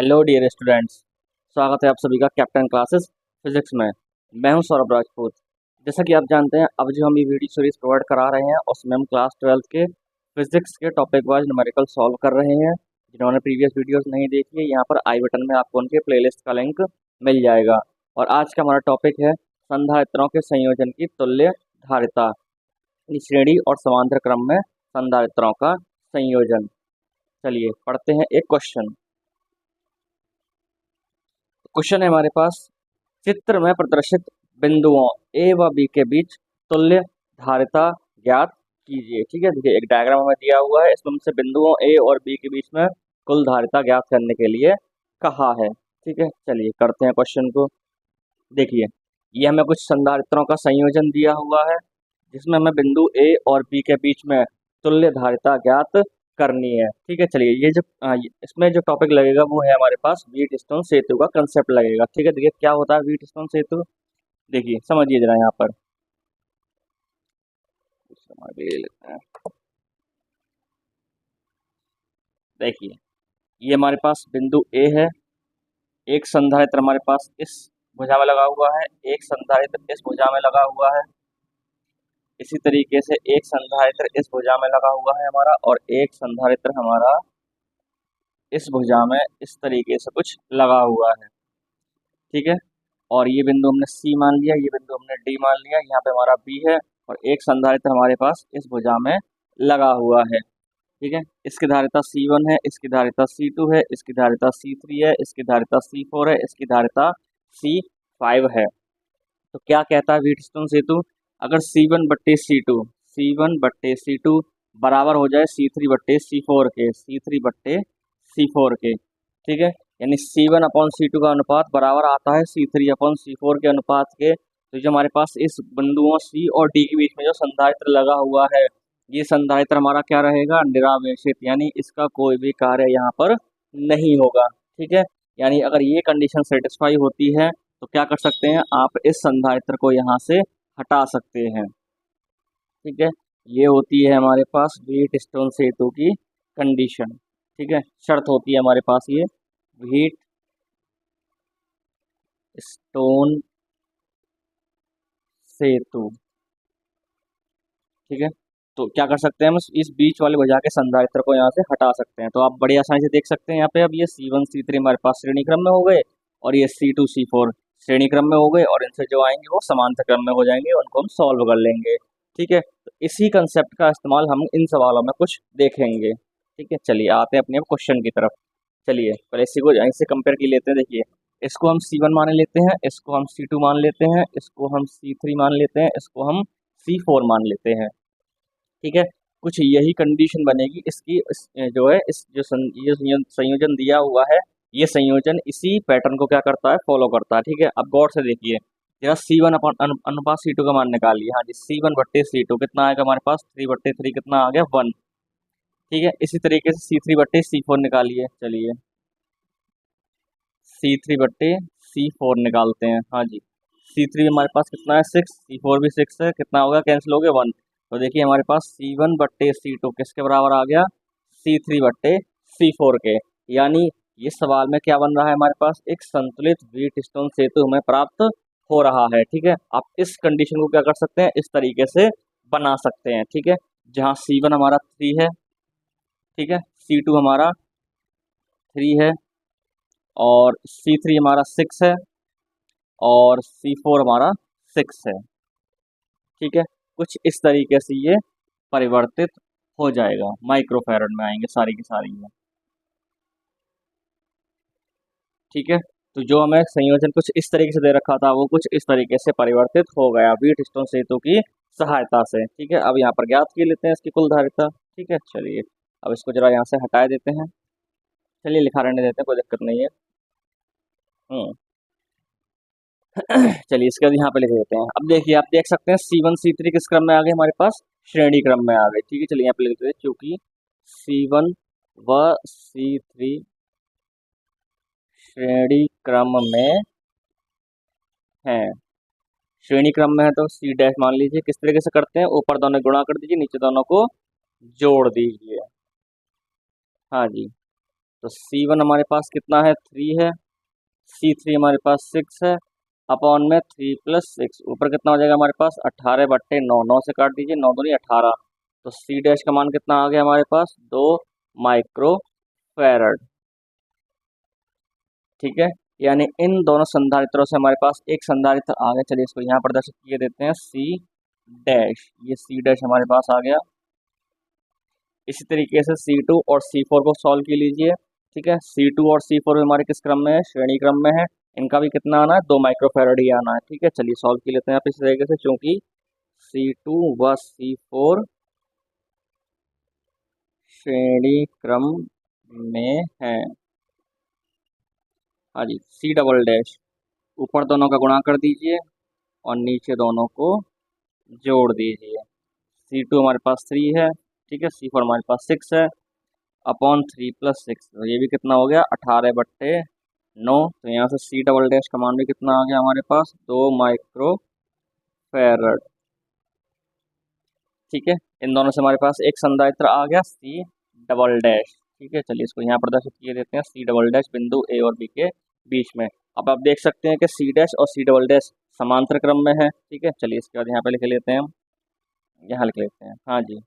Hello dear students. स्वागत है आप सभी का कैप्टन क्लासेस फिजिक्स में। मैं हूं सौरभ राजपूत। जैसा कि आप जानते हैं, अब जो हम ये वीडियो सीरीज प्रोवाइड करा रहे हैं उसमें हम क्लास 12 के फिजिक्स के टॉपिक वाइज न्यूमेरिकल सॉल्व कर रहे हैं। जिन्होंने प्रीवियस वीडियोस नहीं देखी है, यहाँ पर आई बटन में आपको उनके प्लेलिस्ट का लिंक मिल जाएगा। और आज का हमारा टॉपिक है संधारित्रों के संयोजन की तुल्य धारिता, श्रेणी और समांतर क्रम में संधारित्रों का संयोजन। चलिए पढ़ते हैं एक क्वेश्चन। क्वेश्चन है हमारे पास, चित्र में प्रदर्शित बिंदुओं ए व बी के बीच तुल्य धारिता ज्ञात कीजिए। ठीक है, देखिए एक डायग्राम हमें दिया हुआ है, इसमें हमसे बिंदुओं ए और बी के बीच में कुल धारिता ज्ञात करने के लिए कहा है। ठीक है, चलिए करते हैं क्वेश्चन को। देखिए ये हमें कुछ संधारित्रों का संयोजन दिया हुआ है, जिसमें हमें बिंदु ए और बी के बीच में तुल्य धारिता ज्ञात करनी है। ठीक है, चलिए ये जो इसमें जो टॉपिक लगेगा वो है हमारे पास व्हीटस्टोन सेतु का कंसेप्ट लगेगा। ठीक है, देखिए क्या होता है व्हीटस्टोन सेतु, देखिए समझिए जरा यहाँ पर। देखिए ये हमारे पास बिंदु ए है, एक संधारित्र हमारे पास इस भुजा में लगा हुआ है, एक संधारित्र इस भुजा में लगा हुआ है। इसी तरीके से एक संधारित्र इस भुजा में लगा हुआ है हमारा, और एक संधारित्र हमारा इस भुजा में इस तरीके से कुछ लगा हुआ है। ठीक है, और ये बिंदु हमने सी मान लिया, ये बिंदु हमने डी मान लिया, यहाँ पे हमारा बी है, और एक संधारित्र हमारे पास इस भुजा में लगा हुआ है। ठीक है, इसकी धारिता C1 है, इसकी धारिता C2 है, इसकी धारिता C3 है, इसकी धारिता C4 है, इसकी धारिता C5 है। तो क्या कहता है व्हीटस्टोन सेतु, अगर C1/C2 बराबर हो जाए C3/C4 के, C3/C4 के। ठीक है, यानी C1/C2 का अनुपात बराबर आता है C3/C4 के अनुपात के। तो जो हमारे पास इस बिंदुओं C और D के बीच में जो संधारित्र लगा हुआ है, ये संधारित्र हमारा क्या रहेगा, निरावेशित, यानी इसका कोई भी कार्य यहाँ पर नहीं होगा। ठीक है, यानी अगर ये कंडीशन सेटिस्फाई होती है तो क्या कर सकते हैं, आप इस संधारित्र को यहाँ से हटा सकते हैं। ठीक है, ये होती है हमारे पास व्हीटस्टोन सेतु की कंडीशन। ठीक है, शर्त होती है हमारे पास ये व्हीटस्टोन सेतु। ठीक है, तो क्या कर सकते हैं हम, इस बीच वाले भुजा के संधारित्र को यहाँ से हटा सकते हैं। तो आप बड़ी आसानी से देख सकते हैं यहाँ पे, अब ये C1 C3 हमारे पास श्रेणी क्रम में हो गए, और ये C2 C4 श्रेणी क्रम में हो गए, और इनसे जो आएंगे वो समांतर क्रम में हो जाएंगे, उनको हम सॉल्व कर लेंगे। ठीक है, तो इसी कंसेप्ट का इस्तेमाल हम इन सवालों में कुछ देखेंगे। ठीक है, चलिए आते हैं अपने क्वेश्चन की तरफ। चलिए पहले इसी को इनसे कंपेयर कर लेते हैं। देखिए इसको हम C1 मान लेते हैं, इसको हम C2 मान लेते हैं, इसको हम C3 मान लेते हैं, इसको हम C4 मान लेते हैं। ठीक है, कुछ यही कंडीशन बनेगी इसकी, जो है इस ये संयोजन दिया हुआ है, ये संयोजन इसी पैटर्न को क्या करता है, फॉलो करता है। ठीक है, अब गौर से देखिए जरा C1 अनुपात C2 का मान निकालिए। हाँ जी, C1/C2 कितना आएगा हमारे पास, 3/3 कितना आ गया, 1। ठीक है, इसी तरीके से C3/C4 निकालिए। चलिए C3/C4 निकालते हैं। हाँ जी, C3 हमारे पास कितना है, 6, C4 भी 6 है, कितना होगा, कैंसिल हो गया 1। तो देखिए हमारे पास C1/C2 किसके बराबर आ गया, C3/C4 के। यानी ये सवाल में क्या बन रहा है, हमारे पास एक संतुलित व्हीटस्टोन सेतु हमें प्राप्त हो रहा है। ठीक है, आप इस कंडीशन को क्या कर सकते हैं, इस तरीके से बना सकते हैं। ठीक है, जहाँ C1 हमारा 3 है, ठीक है, C2 हमारा 3 है, और C3 हमारा 6 है, और C4 हमारा 6 है। ठीक है, कुछ इस तरीके से ये परिवर्तित हो जाएगा, माइक्रोफैरड में आएंगे सारी की सारी में। ठीक है, तो जो हमें संयोजन कुछ इस तरीके से दे रखा था वो कुछ इस तरीके से परिवर्तित हो गया व्हीटस्टोन सेतु की सहायता से। ठीक है, अब यहाँ पर ज्ञात कर लेते हैं इसकी कुल धारिता। ठीक है, चलिए अब इसको जरा यहाँ से हटा देते हैं। चलिए लिखा रहने देते हैं, कोई दिक्कत नहीं है। चलिए इसके बाद यहाँ पे लिख देते हैं। अब देखिए आप देख सकते हैं C1 C3 किस क्रम में आ गए, हमारे पास श्रेणी क्रम में आ गए। ठीक है, चलिए यहाँ पे लिख देते हैं, क्योंकि C1 व C3 श्रेणी क्रम में है, श्रेणी क्रम में है तो C डैश मान लीजिए। किस तरीके से करते हैं, ऊपर दोनों गुणा कर दीजिए, नीचे दोनों को जोड़ दीजिए। हाँ जी, तो C1 हमारे पास कितना है, 3 है, C3 हमारे पास 6 है, अपॉन में 3 + 6 ऊपर कितना हो जाएगा हमारे पास 18/9, 9 से काट दीजिए, 9 दूनी 18। तो C डैश का मान कितना आ गया हमारे पास, 2 माइक्रो फैरड। ठीक है, यानी इन दोनों संधारित्रों से हमारे पास एक संधारित्र आ गया। चलिए इसको यहाँ प्रदर्शित किए देते हैं, C डैश, ये C डैश हमारे पास आ गया। इसी तरीके से C2 और C4 को सॉल्व की लीजिए। ठीक है, C2 और C4 हमारे किस क्रम में है, श्रेणी क्रम में है। इनका भी कितना आना है, 2 माइक्रोफैरड ही आना है। ठीक है, चलिए सॉल्व की लेते हैं आप इस तरीके से, चूंकि C2 व C4 श्रेणी क्रम में है। हाँ जी, C डबल डैश, ऊपर दोनों का गुणा कर दीजिए और नीचे दोनों को जोड़ दीजिए। C2 हमारे पास 3 है, ठीक है, C4 हमारे पास 6 है, अपॉन 3 + 6, तो ये भी कितना हो गया, 18/9। तो यहाँ से C डबल डैश का मान भी कितना आ गया हमारे पास, 2 माइक्रो फैरड। ठीक है, इन दोनों से हमारे पास एक संधारित्र आ गया, C डबल डैश। ठीक है, चलिए इसको यहाँ प्रदर्शित किए देते हैं, C डबल डैश बिंदु A और B के बीच में। अब आप देख सकते हैं कि C डैश और C डबल डैश समांतर क्रम में है। ठीक है, चलिए इसके बाद यहाँ पे लिख लेते हैं हम, यहाँ लिख लेते हैं, हाँ जी,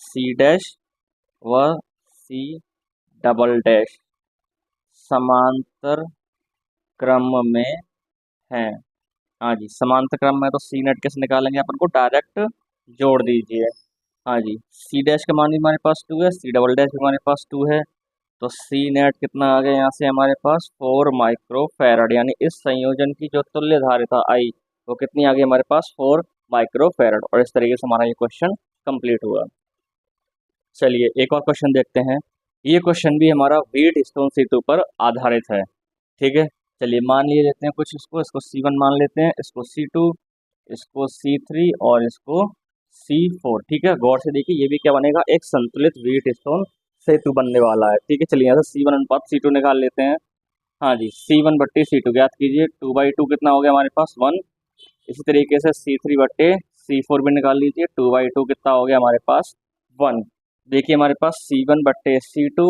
C डैश व C डबल डैश समांतर क्रम में है। हाँ जी, समांतर क्रम में तो C नेट कैसे निकालेंगे, अपन को डायरेक्ट जोड़ दीजिए। हाँ जी, C डैश का मान भी हमारे पास 2 है, C डबल डैश भी हमारे पास 2 है, तो C नेट कितना आ गया यहाँ से हमारे पास, 4 माइक्रो फैरड। यानी इस संयोजन की जो तुल्य धारिता आई वो कितनी आ गई हमारे पास, 4 माइक्रो फैरड। और इस तरीके से हमारा ये क्वेश्चन कंप्लीट हुआ। चलिए एक और क्वेश्चन देखते हैं। ये क्वेश्चन भी हमारा व्हीटस्टोन सेतु पर आधारित है। ठीक है, चलिए मान लिए लेते हैं कुछ, इसको C1 मान लेते हैं, इसको C2, इसको C3 और इसको C4। ठीक है, गौर से देखिए, ये भी क्या बनेगा, एक संतुलित व्हीटस्टोन सेतु बनने वाला है। ठीक है, चलिए यहाँ से C1 अनुपात C2 निकाल लेते हैं। हाँ जी, C1/C2 ज्ञात कीजिए, 2/2 कितना हो गया हमारे पास, 1। इसी तरीके से C3/C4 भी निकाल लीजिए, 2/2 कितना हो गया हमारे पास, 1। देखिए हमारे पास C1/C2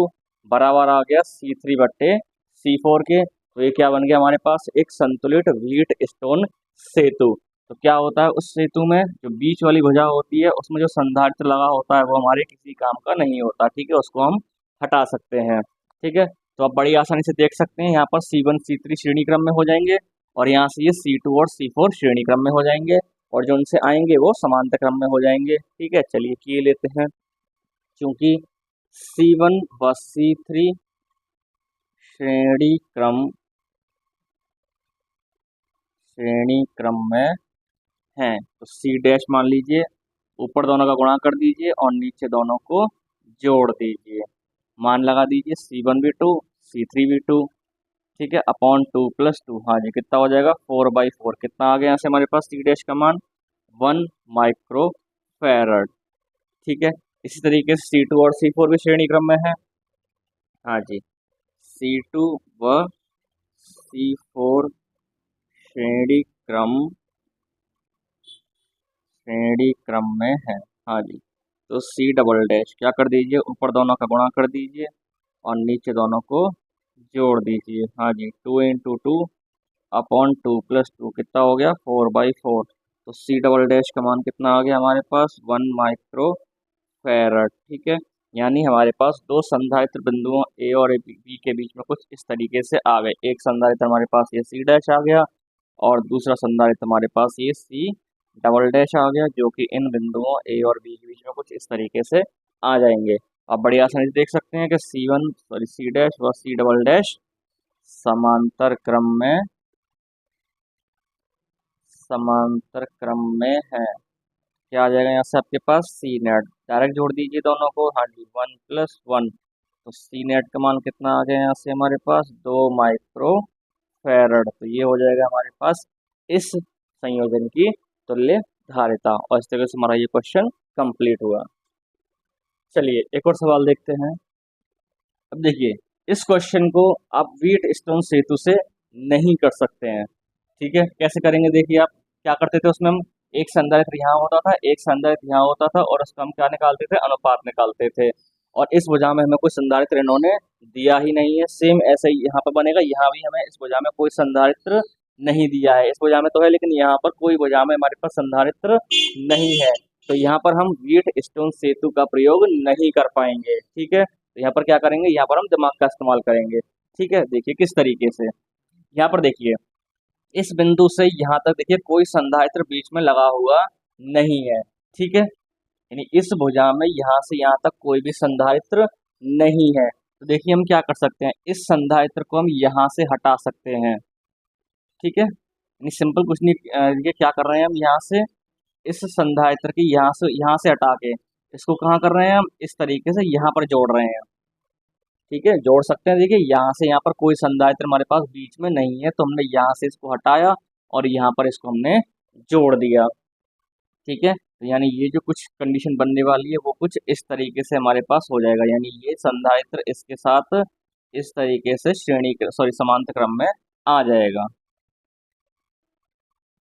बराबर आ गया C3/C4 के। तो ये क्या बन गया हमारे पास, एक संतुलित व्हीटस्टोन सेतु। तो क्या होता है, उस सेतु में जो बीच वाली भुजा होती है उसमें जो संधारित्र लगा होता है वो हमारे किसी काम का नहीं होता। ठीक है, उसको हम हटा सकते हैं। ठीक है, तो आप बड़ी आसानी से देख सकते हैं, यहाँ पर C1 C3 श्रेणी क्रम में हो जाएंगे और यहाँ से ये C2 और C4 श्रेणी क्रम में हो जाएंगे, और जो उनसे आएंगे वो समांतर क्रम में हो जाएंगे। ठीक है, चलिए किए लेते हैं, क्योंकि C1 व C3 श्रेणी क्रम में हैं, तो C डैश मान लीजिए, ऊपर दोनों का गुणा कर दीजिए और नीचे दोनों को जोड़ दीजिए। मान लगा दीजिए, C1 भी 2, C3 भी 2। ठीक है, अपॉन 2 + 2, हाँ जी, कितना हो जाएगा, 4/4। कितना आ गया यहाँ से हमारे पास C डैश का मान, 1 माइक्रो फैरड। ठीक है, इसी तरीके से C2 और C4 भी श्रेणी क्रम में है। हाँ जी, C2 व C4 श्रेणी क्रम में है। हाँ जी, तो C डबल डैश क्या कर दीजिए, ऊपर दोनों का गुणा कर दीजिए और नीचे दोनों को जोड़ दीजिए। हाँ जी, 2 × 2 अपॉन 2 + 2 कितना हो गया, 4/4। तो C डबल डैश का मान कितना आ गया हमारे पास, 1 माइक्रो फैरड। ठीक है, यानी हमारे पास दो संधारित्र बिंदुओं A और B के बीच में कुछ इस तरीके से आ गए। एक संधारित्र हमारे पास ये C डैश आ गया और दूसरा संधारित्र हमारे पास ये C डबल डैश आ गया, जो कि इन बिंदुओं A और B के बीच में कुछ इस तरीके से आ जाएंगे। आप बड़ी आसानी से देख सकते हैं कि C डैश व C डबल डैश समांतर क्रम में है। क्या आ जाएगा यहाँ से आपके पास, C नेट, डायरेक्ट जोड़ दीजिए दोनों को। हाँ जी, 1 + 1, तो C नेट का मान कितना आ गया यहाँ से हमारे पास, 2 माइक्रो फैरड। तो ये हो जाएगा हमारे पास इस संयोजन की तुल्य धारिता। और इस तरह से हमारा ये क्वेश्चन कंप्लीट हुआ। चलिए एक और सवाल देखते हैं। अब देखिए, इस क्वेश्चन को आप व्हीटस्टोन सेतु से नहीं कर सकते हैं। ठीक है, कैसे करेंगे, देखिए आप क्या करते थे उसमें, हम एक संधारित्र यहाँ होता था, एक संधारित्र यहाँ होता था, और उसका हम क्या निकालते थे, अनुपात निकालते थे। और इस भुजा में हमें कोई संधारित्र इन्होंने दिया ही नहीं है। सेम ऐसे ही यहाँ पर बनेगा, यहाँ भी हमें इस भुजा में कोई संधारित्र नहीं दिया है। इस भुजा में तो है लेकिन यहाँ पर कोई भुजा में हमारे पास संधारित्र नहीं है, तो यहाँ पर हम व्हीट स्टोन सेतु का प्रयोग नहीं कर पाएंगे। ठीक है, तो यहाँ पर क्या करेंगे, यहाँ पर हम दिमाग का इस्तेमाल करेंगे। ठीक है, देखिए किस तरीके से, यहाँ पर देखिए इस बिंदु से यहाँ तक देखिए कोई संधारित्र बीच में लगा हुआ नहीं है। ठीक है, यानी इस भुजा में यहाँ से यहाँ तक कोई भी संधारित्र नहीं है। तो देखिए हम क्या कर सकते हैं, इस संधारित्र को हम यहाँ से हटा सकते हैं। ठीक है, यानी सिंपल कुछ नहीं, ये क्या कर रहे हैं हम यहाँ से इस संधारित्र की यहाँ से हटा के इसको कहाँ कर रहे हैं हम, इस तरीके से यहाँ पर जोड़ रहे हैं। ठीक है, जोड़ सकते हैं। देखिए यहाँ से यहाँ पर कोई संधारित्र हमारे पास बीच में नहीं है, तो हमने यहाँ से इसको हटाया और यहाँ पर इसको हमने जोड़ दिया। ठीक है, तो यानी ये जो कुछ कंडीशन बनने वाली है वो कुछ इस तरीके से हमारे पास हो जाएगा, यानी ये संधारित्र इसके साथ इस तरीके से समांतर क्रम में आ जाएगा।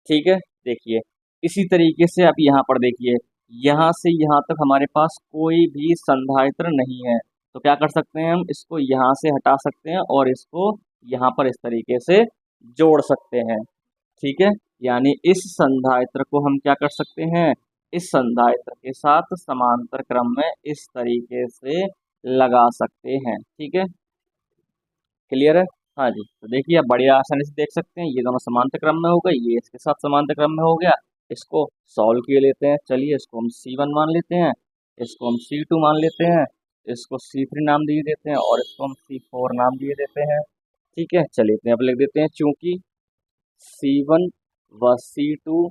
ठीक है, देखिए इसी तरीके से अब यहाँ पर देखिए यहाँ से यहाँ तक हमारे पास कोई भी संधारित्र नहीं है, तो क्या कर सकते हैं हम इसको यहाँ से हटा सकते हैं और इसको यहाँ पर इस तरीके से जोड़ सकते हैं। ठीक है, यानी इस संधारित्र को हम क्या कर सकते हैं, इस संधारित्र के साथ समांतर क्रम में इस तरीके से लगा सकते हैं। ठीक है, क्लियर है। हाँ जी, तो देखिए आप बड़ी आसानी से देख सकते हैं ये दोनों समांतर क्रम में हो गए, ये इसके साथ समांतर क्रम में हो गया। इसको सॉल्व किए लेते हैं, चलिए इसको हम C1 मान लेते हैं, इसको हम C2 मान लेते हैं, इसको C3 नाम दिए देते हैं और इसको हम C4 नाम दिए देते हैं। ठीक है, चलिए इतने अब लिख देते हैं, चूंकि C1 व C2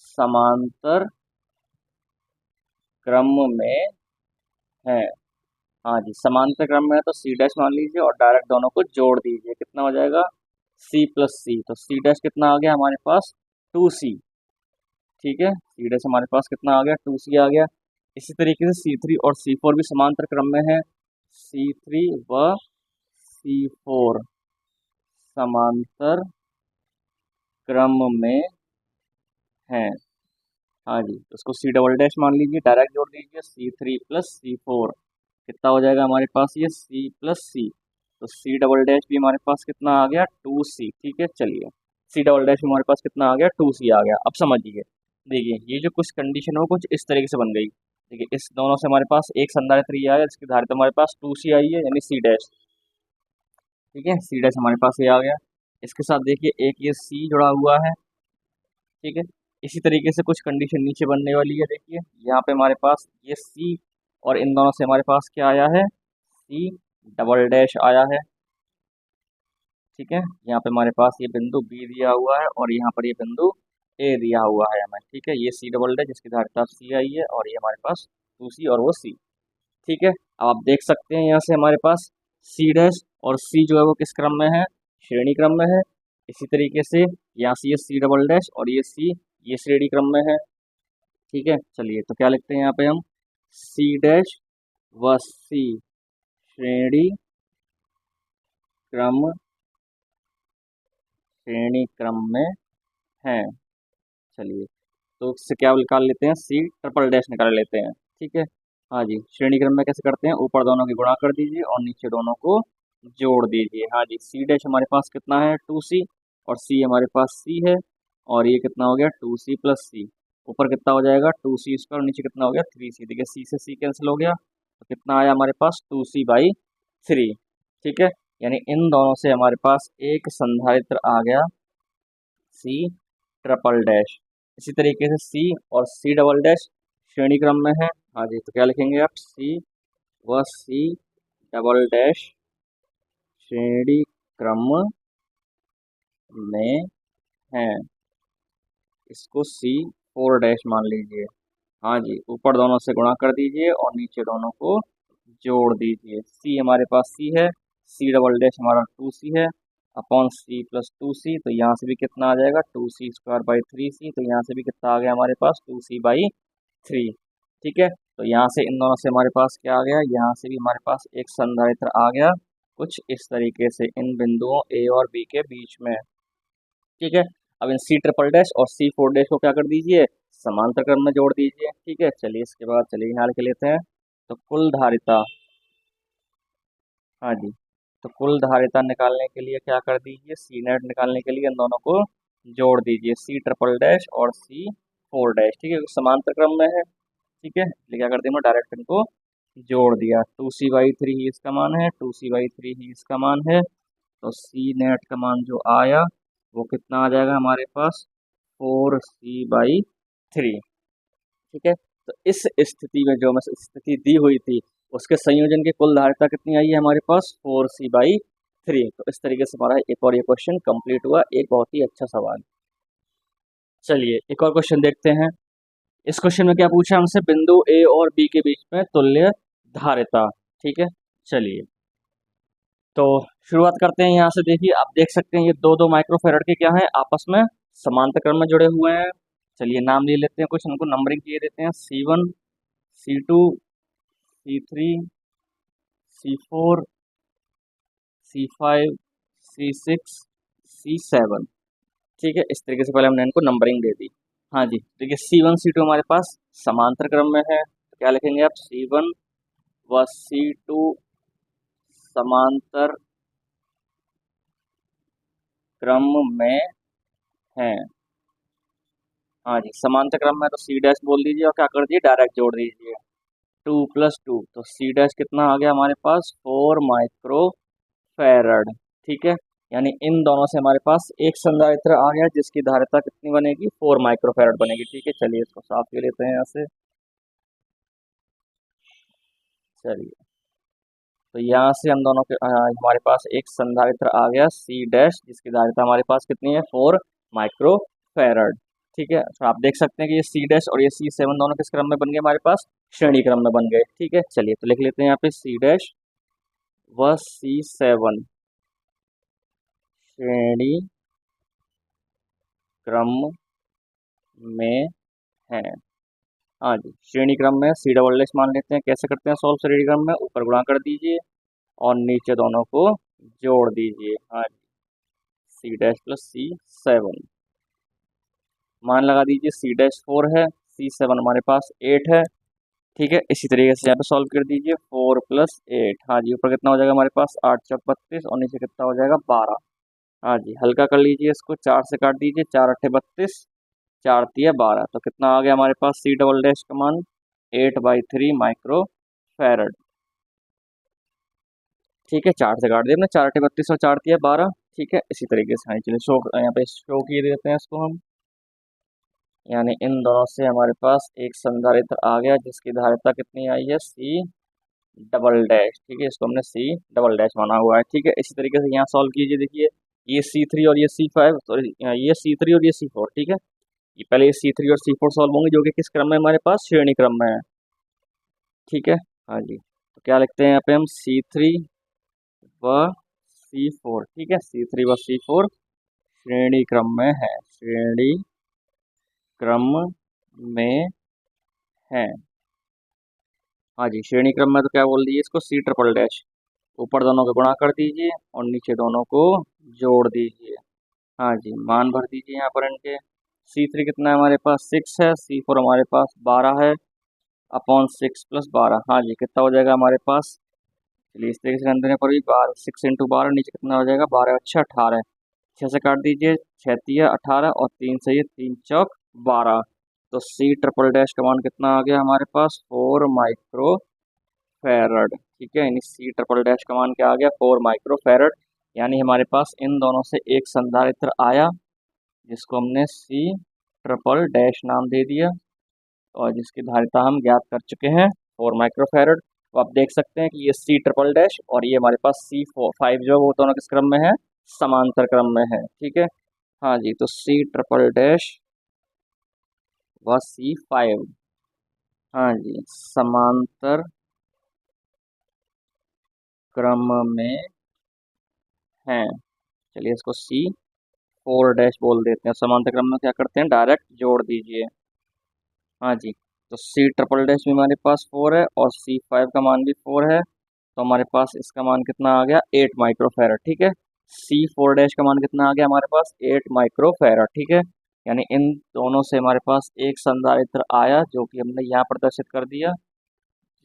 समांतर क्रम में है। हाँ जी, समांतर क्रम में है तो C डैश मान लीजिए और डायरेक्ट दोनों को जोड़ दीजिए, कितना हो जाएगा C प्लस C, तो C डैश कितना आ गया हमारे पास 2C। ठीक है, C डैश हमारे पास कितना आ गया 2C आ गया। इसी तरीके से C3 और C4 भी समांतर क्रम में है, C3 व C4 समांतर क्रम में है। हाँ जी, तो उसको C डबल डैश मान लीजिए, डायरेक्ट जोड़ दीजिए C3 प्लस C4, कितना हो जाएगा हमारे पास ये C प्लस C, तो C डबल डैश भी हमारे पास कितना आ गया 2C। ठीक है, चलिए C डबल डैश भी हमारे पास कितना आ गया 2C आ गया। अब समझिए, देखिए ये जो कुछ कंडीशन है वो कुछ इस तरीके से बन गई। देखिए इस दोनों से हमारे पास एक संधारित्र ये आया जिसकी धारिता हमारे पास 2C आई है, यानी C डैश। ठीक है, C डैश हमारे पास ये आ गया। इसके साथ देखिए एक ये C जुड़ा हुआ है। ठीक है, इसी तरीके से कुछ कंडीशन नीचे बनने वाली है। देखिए यहाँ पे हमारे पास ये C और इन दोनों से हमारे पास क्या आया है C डबल डैश आया है। ठीक है, यहाँ पे हमारे पास ये बिंदु B दिया हुआ है और यहाँ पर ये बिंदु A दिया हुआ है हमें। ठीक है, ये C डबल डैश जिसकी धारिता C आई है और ये हमारे पास 2C और वो C। ठीक है, अब आप देख सकते हैं यहाँ से हमारे पास C डैश और C जो है वो किस क्रम में है, श्रेणी क्रम में है। इसी तरीके से यहाँ से ये C डबल डैश और ये C ये श्रेणी क्रम में है। ठीक है, चलिए तो क्या लिखते हैं यहाँ पे हम C डैश व C श्रेणी क्रम में है। चलिए तो इससे क्या निकाल लेते हैं, C ट्रिपल डैश निकाल लेते हैं। ठीक है, हाँ जी, श्रेणी क्रम में कैसे करते हैं, ऊपर दोनों की गुणा कर दीजिए और नीचे दोनों को जोड़ दीजिए। हाँ जी, C डैश हमारे पास कितना है 2C और C हमारे पास C है और ये कितना हो गया 2C प्लस C, ऊपर कितना हो जाएगा 2C स्क्वायर, नीचे कितना हो गया 3C। देखिए C से C कैंसिल हो गया तो कितना आया हमारे पास 2C/3। ठीक है, यानी इन दोनों से हमारे पास एक संधारित्र आ गया C ट्रिपल डैश। इसी तरीके से C और C डबल डैश श्रेणी क्रम में है। हाँ जी, तो क्या लिखेंगे आप C व C डबल डैश श्रेणी क्रम में है, इसको C4 डैश मान लीजिए। हाँ जी, ऊपर दोनों से गुणा कर दीजिए और नीचे दोनों को जोड़ दीजिए। C हमारे पास C है, C डबल डैश हमारा 2C है अपॉन C प्लस 2C, तो यहाँ से भी कितना आ जाएगा 2C स्क्वायर बाई 3C, तो यहाँ से भी कितना आ गया हमारे पास 2C/3। ठीक है, तो यहाँ से इन दोनों से हमारे पास क्या आ गया, यहाँ से भी हमारे पास एक संधारित्र आ गया कुछ इस तरीके से इन बिंदुओं A और B के बीच में। ठीक है, अब इन C ट्रिपल डैश और C4 डैश को क्या कर दीजिए, समांतर क्रम में जोड़ दीजिए। ठीक है, चलिए इसके बाद चलिए यहाँ लिख लेते हैं तो कुल धारिता, हाँ जी, तो कुल धारिता निकालने के लिए क्या कर दीजिए, सी नेट निकालने के लिए इन दोनों को जोड़ दीजिए, सी ट्रिपल डैश और सी फोर डैश, ठीक है, समांतर क्रम में है, ठीक है, इसलिए क्या कर दिया, डायरेक्ट इनको जोड़ दिया, 2c/3 ही इसका मान है, 2c/3 ही इसका मान है, तो सी नेट का मान जो आया वो कितना आ जाएगा हमारे पास, 4c/3, ठीक है। तो इस स्थिति में जो हमें स्थिति दी हुई थी उसके संयोजन की कुल धारिता कितनी आई है हमारे पास, 4c/3। तो इस तरीके से हमारा एक और ये क्वेश्चन कंप्लीट हुआ, एक बहुत ही अच्छा सवाल। चलिए एक और क्वेश्चन देखते हैं। इस क्वेश्चन में क्या पूछा हमसे, बिंदु ए और बी के बीच में तुल्य धारिता, ठीक है। चलिए तो शुरुआत करते हैं यहाँ से, देखिए आप देख सकते हैं ये दो दो माइक्रोफेरेड के क्या है, आपस में समांतर क्रम में जुड़े हुए हैं। चलिए नाम ले लेते हैं, कुछ उनको नंबरिंग किए देते हैं, C1, C2, C3, C4, C5, C6, C7, ठीक है। इस तरीके से पहले हमने इनको नंबरिंग दे दी। हाँ जी, देखिए C1 C2 हमारे पास समांतर क्रम में है, तो क्या लिखेंगे आप, C1 व C2 समांतर क्रम में है। हाँ जी, समांतर क्रम में तो सी डैश बोल दीजिए और क्या कर दीजिए, डायरेक्ट जोड़ दीजिए, 2 + 2, तो सी डैश कितना आ गया हमारे पास, 4 माइक्रो फैरड, ठीक है। यानी इन दोनों से हमारे पास एक संधारित्र आ गया जिसकी धारिता कितनी बनेगी, 4 माइक्रोफैरड बनेगी, ठीक है। चलिए इसको साफ कर लेते हैं यहाँ से। चलिए तो यहाँ से हम दोनों के हमारे पास एक संधारित्र आ गया सी डैश जिसकी धारिता हमारे पास कितनी है, 4 माइक्रोफैरड, ठीक है। तो आप देख सकते हैं कि ये सी डैश और ये C7 दोनों किस क्रम में बन गए हमारे पास, श्रेणी क्रम में बन गए, ठीक है। चलिए तो लिख लेते हैं यहाँ पे सी डैश व C7 श्रेणी क्रम में है। हाँ जी, श्रेणी क्रम में, सी डबल डैश मान लेते हैं, कैसे करते हैं सॉल्व श्रेणी क्रम में, ऊपर गुणा कर दीजिए और नीचे दोनों को जोड़ दीजिए। हाँ जी, सी डैश प्लस C7, मान लगा दीजिए, सी डैश 4 है, C7 हमारे पास 8 है, ठीक है। इसी तरीके से यहाँ पे सॉल्व कर दीजिए, 4 + 8, हाँ जी, ऊपर कितना हो जाएगा हमारे पास, 8×4 = 32 और नीचे कितना हो जाएगा, 12। हाँ जी, हल्का कर लीजिए इसको, 4 से काट दीजिए, 4×8 = 32, 4×3 = 12, तो कितना आ गया हमारे पास सी डबल डैश का मान, 8/3 माइक्रोफैरड, ठीक है। 4 से काट दिया हमने, 4×8 = 32 और 4×3 = 12, ठीक है। इसी तरीके से हाँ चलिए शो यहाँ पे शो किए देते हैं इसको हम, यानी इन दोनों से हमारे पास एक संधारित्र आ गया जिसकी धारिता कितनी आई है, सी डबल डैश, ठीक है, इसको हमने सी डबल डैश माना हुआ है, ठीक है। इसी तरीके से यहाँ सॉल्व कीजिए, देखिए ये C3 और ये C5, सॉरी ये C3 और ये C4, ठीक है। ये पहले ये C3 और C4 सॉल्व होंगे जो कि किस क्रम में हमारे पास, श्रेणी क्रम में है, ठीक है। हाँ जी, तो क्या लिखते हैं यहाँ पे हम, C3 व C4, ठीक है, C3 व C4 श्रेणी क्रम में है, श्रेणी क्रम में है। हाँ जी, श्रेणी क्रम में तो क्या बोल दीजिए इसको, सी ट्रिपल डैश, ऊपर दोनों को गुणा कर दीजिए और नीचे दोनों को जोड़ दीजिए। हाँ जी, मान भर दीजिए यहाँ पर इनके, C3 कितना है हमारे पास, 6 है, C4 हमारे पास 12 है, अपॉन 6 + 12, हाँ जी, कितना हो जाएगा हमारे पास, चलिए इस तरीके से रन देने पर भी 12, 6 × 12, नीचे कितना हो जाएगा, 12×6 = 18, 6 से काट दीजिए, 6×3 = 18 और 3 से ये 3×4 = 12, तो सी ट्रिपल डैश का मान कितना आ गया हमारे पास, 4 माइक्रोफैरड, ठीक है। यानी सी ट्रिपल डैश का मान क्या आ गया, 4 माइक्रोफैरड, यानी हमारे पास इन दोनों से एक संधारित्र आया जिसको हमने सी ट्रिपल डैश नाम दे दिया और जिसकी धारिता हम ज्ञात कर चुके हैं, 4 माइक्रोफैरड। तो आप देख सकते हैं कि ये सी ट्रिपल डैश और ये हमारे पास C5 जो वो दोनों किस क्रम में है, समांतर क्रम में है, ठीक है। हाँ जी, तो सी ट्रिपल डैश व C5, हाँ जी, समांतर क्रम में है। चलिए इसको C4 डैश बोल देते हैं, समांतर क्रम में क्या करते हैं, डायरेक्ट जोड़ दीजिए। हाँ जी, तो सी ट्रिपल डैश भी हमारे पास 4 है और C5 का मान भी 4 है, तो हमारे पास इसका मान कितना आ गया, 8 माइक्रोफैरड, ठीक है। C4 डैश का मान कितना आ गया हमारे पास, 8 माइक्रोफैरड, ठीक है। यानी इन दोनों से हमारे पास एक संधारित्र आया जो कि हमने यहाँ प्रदर्शित कर दिया,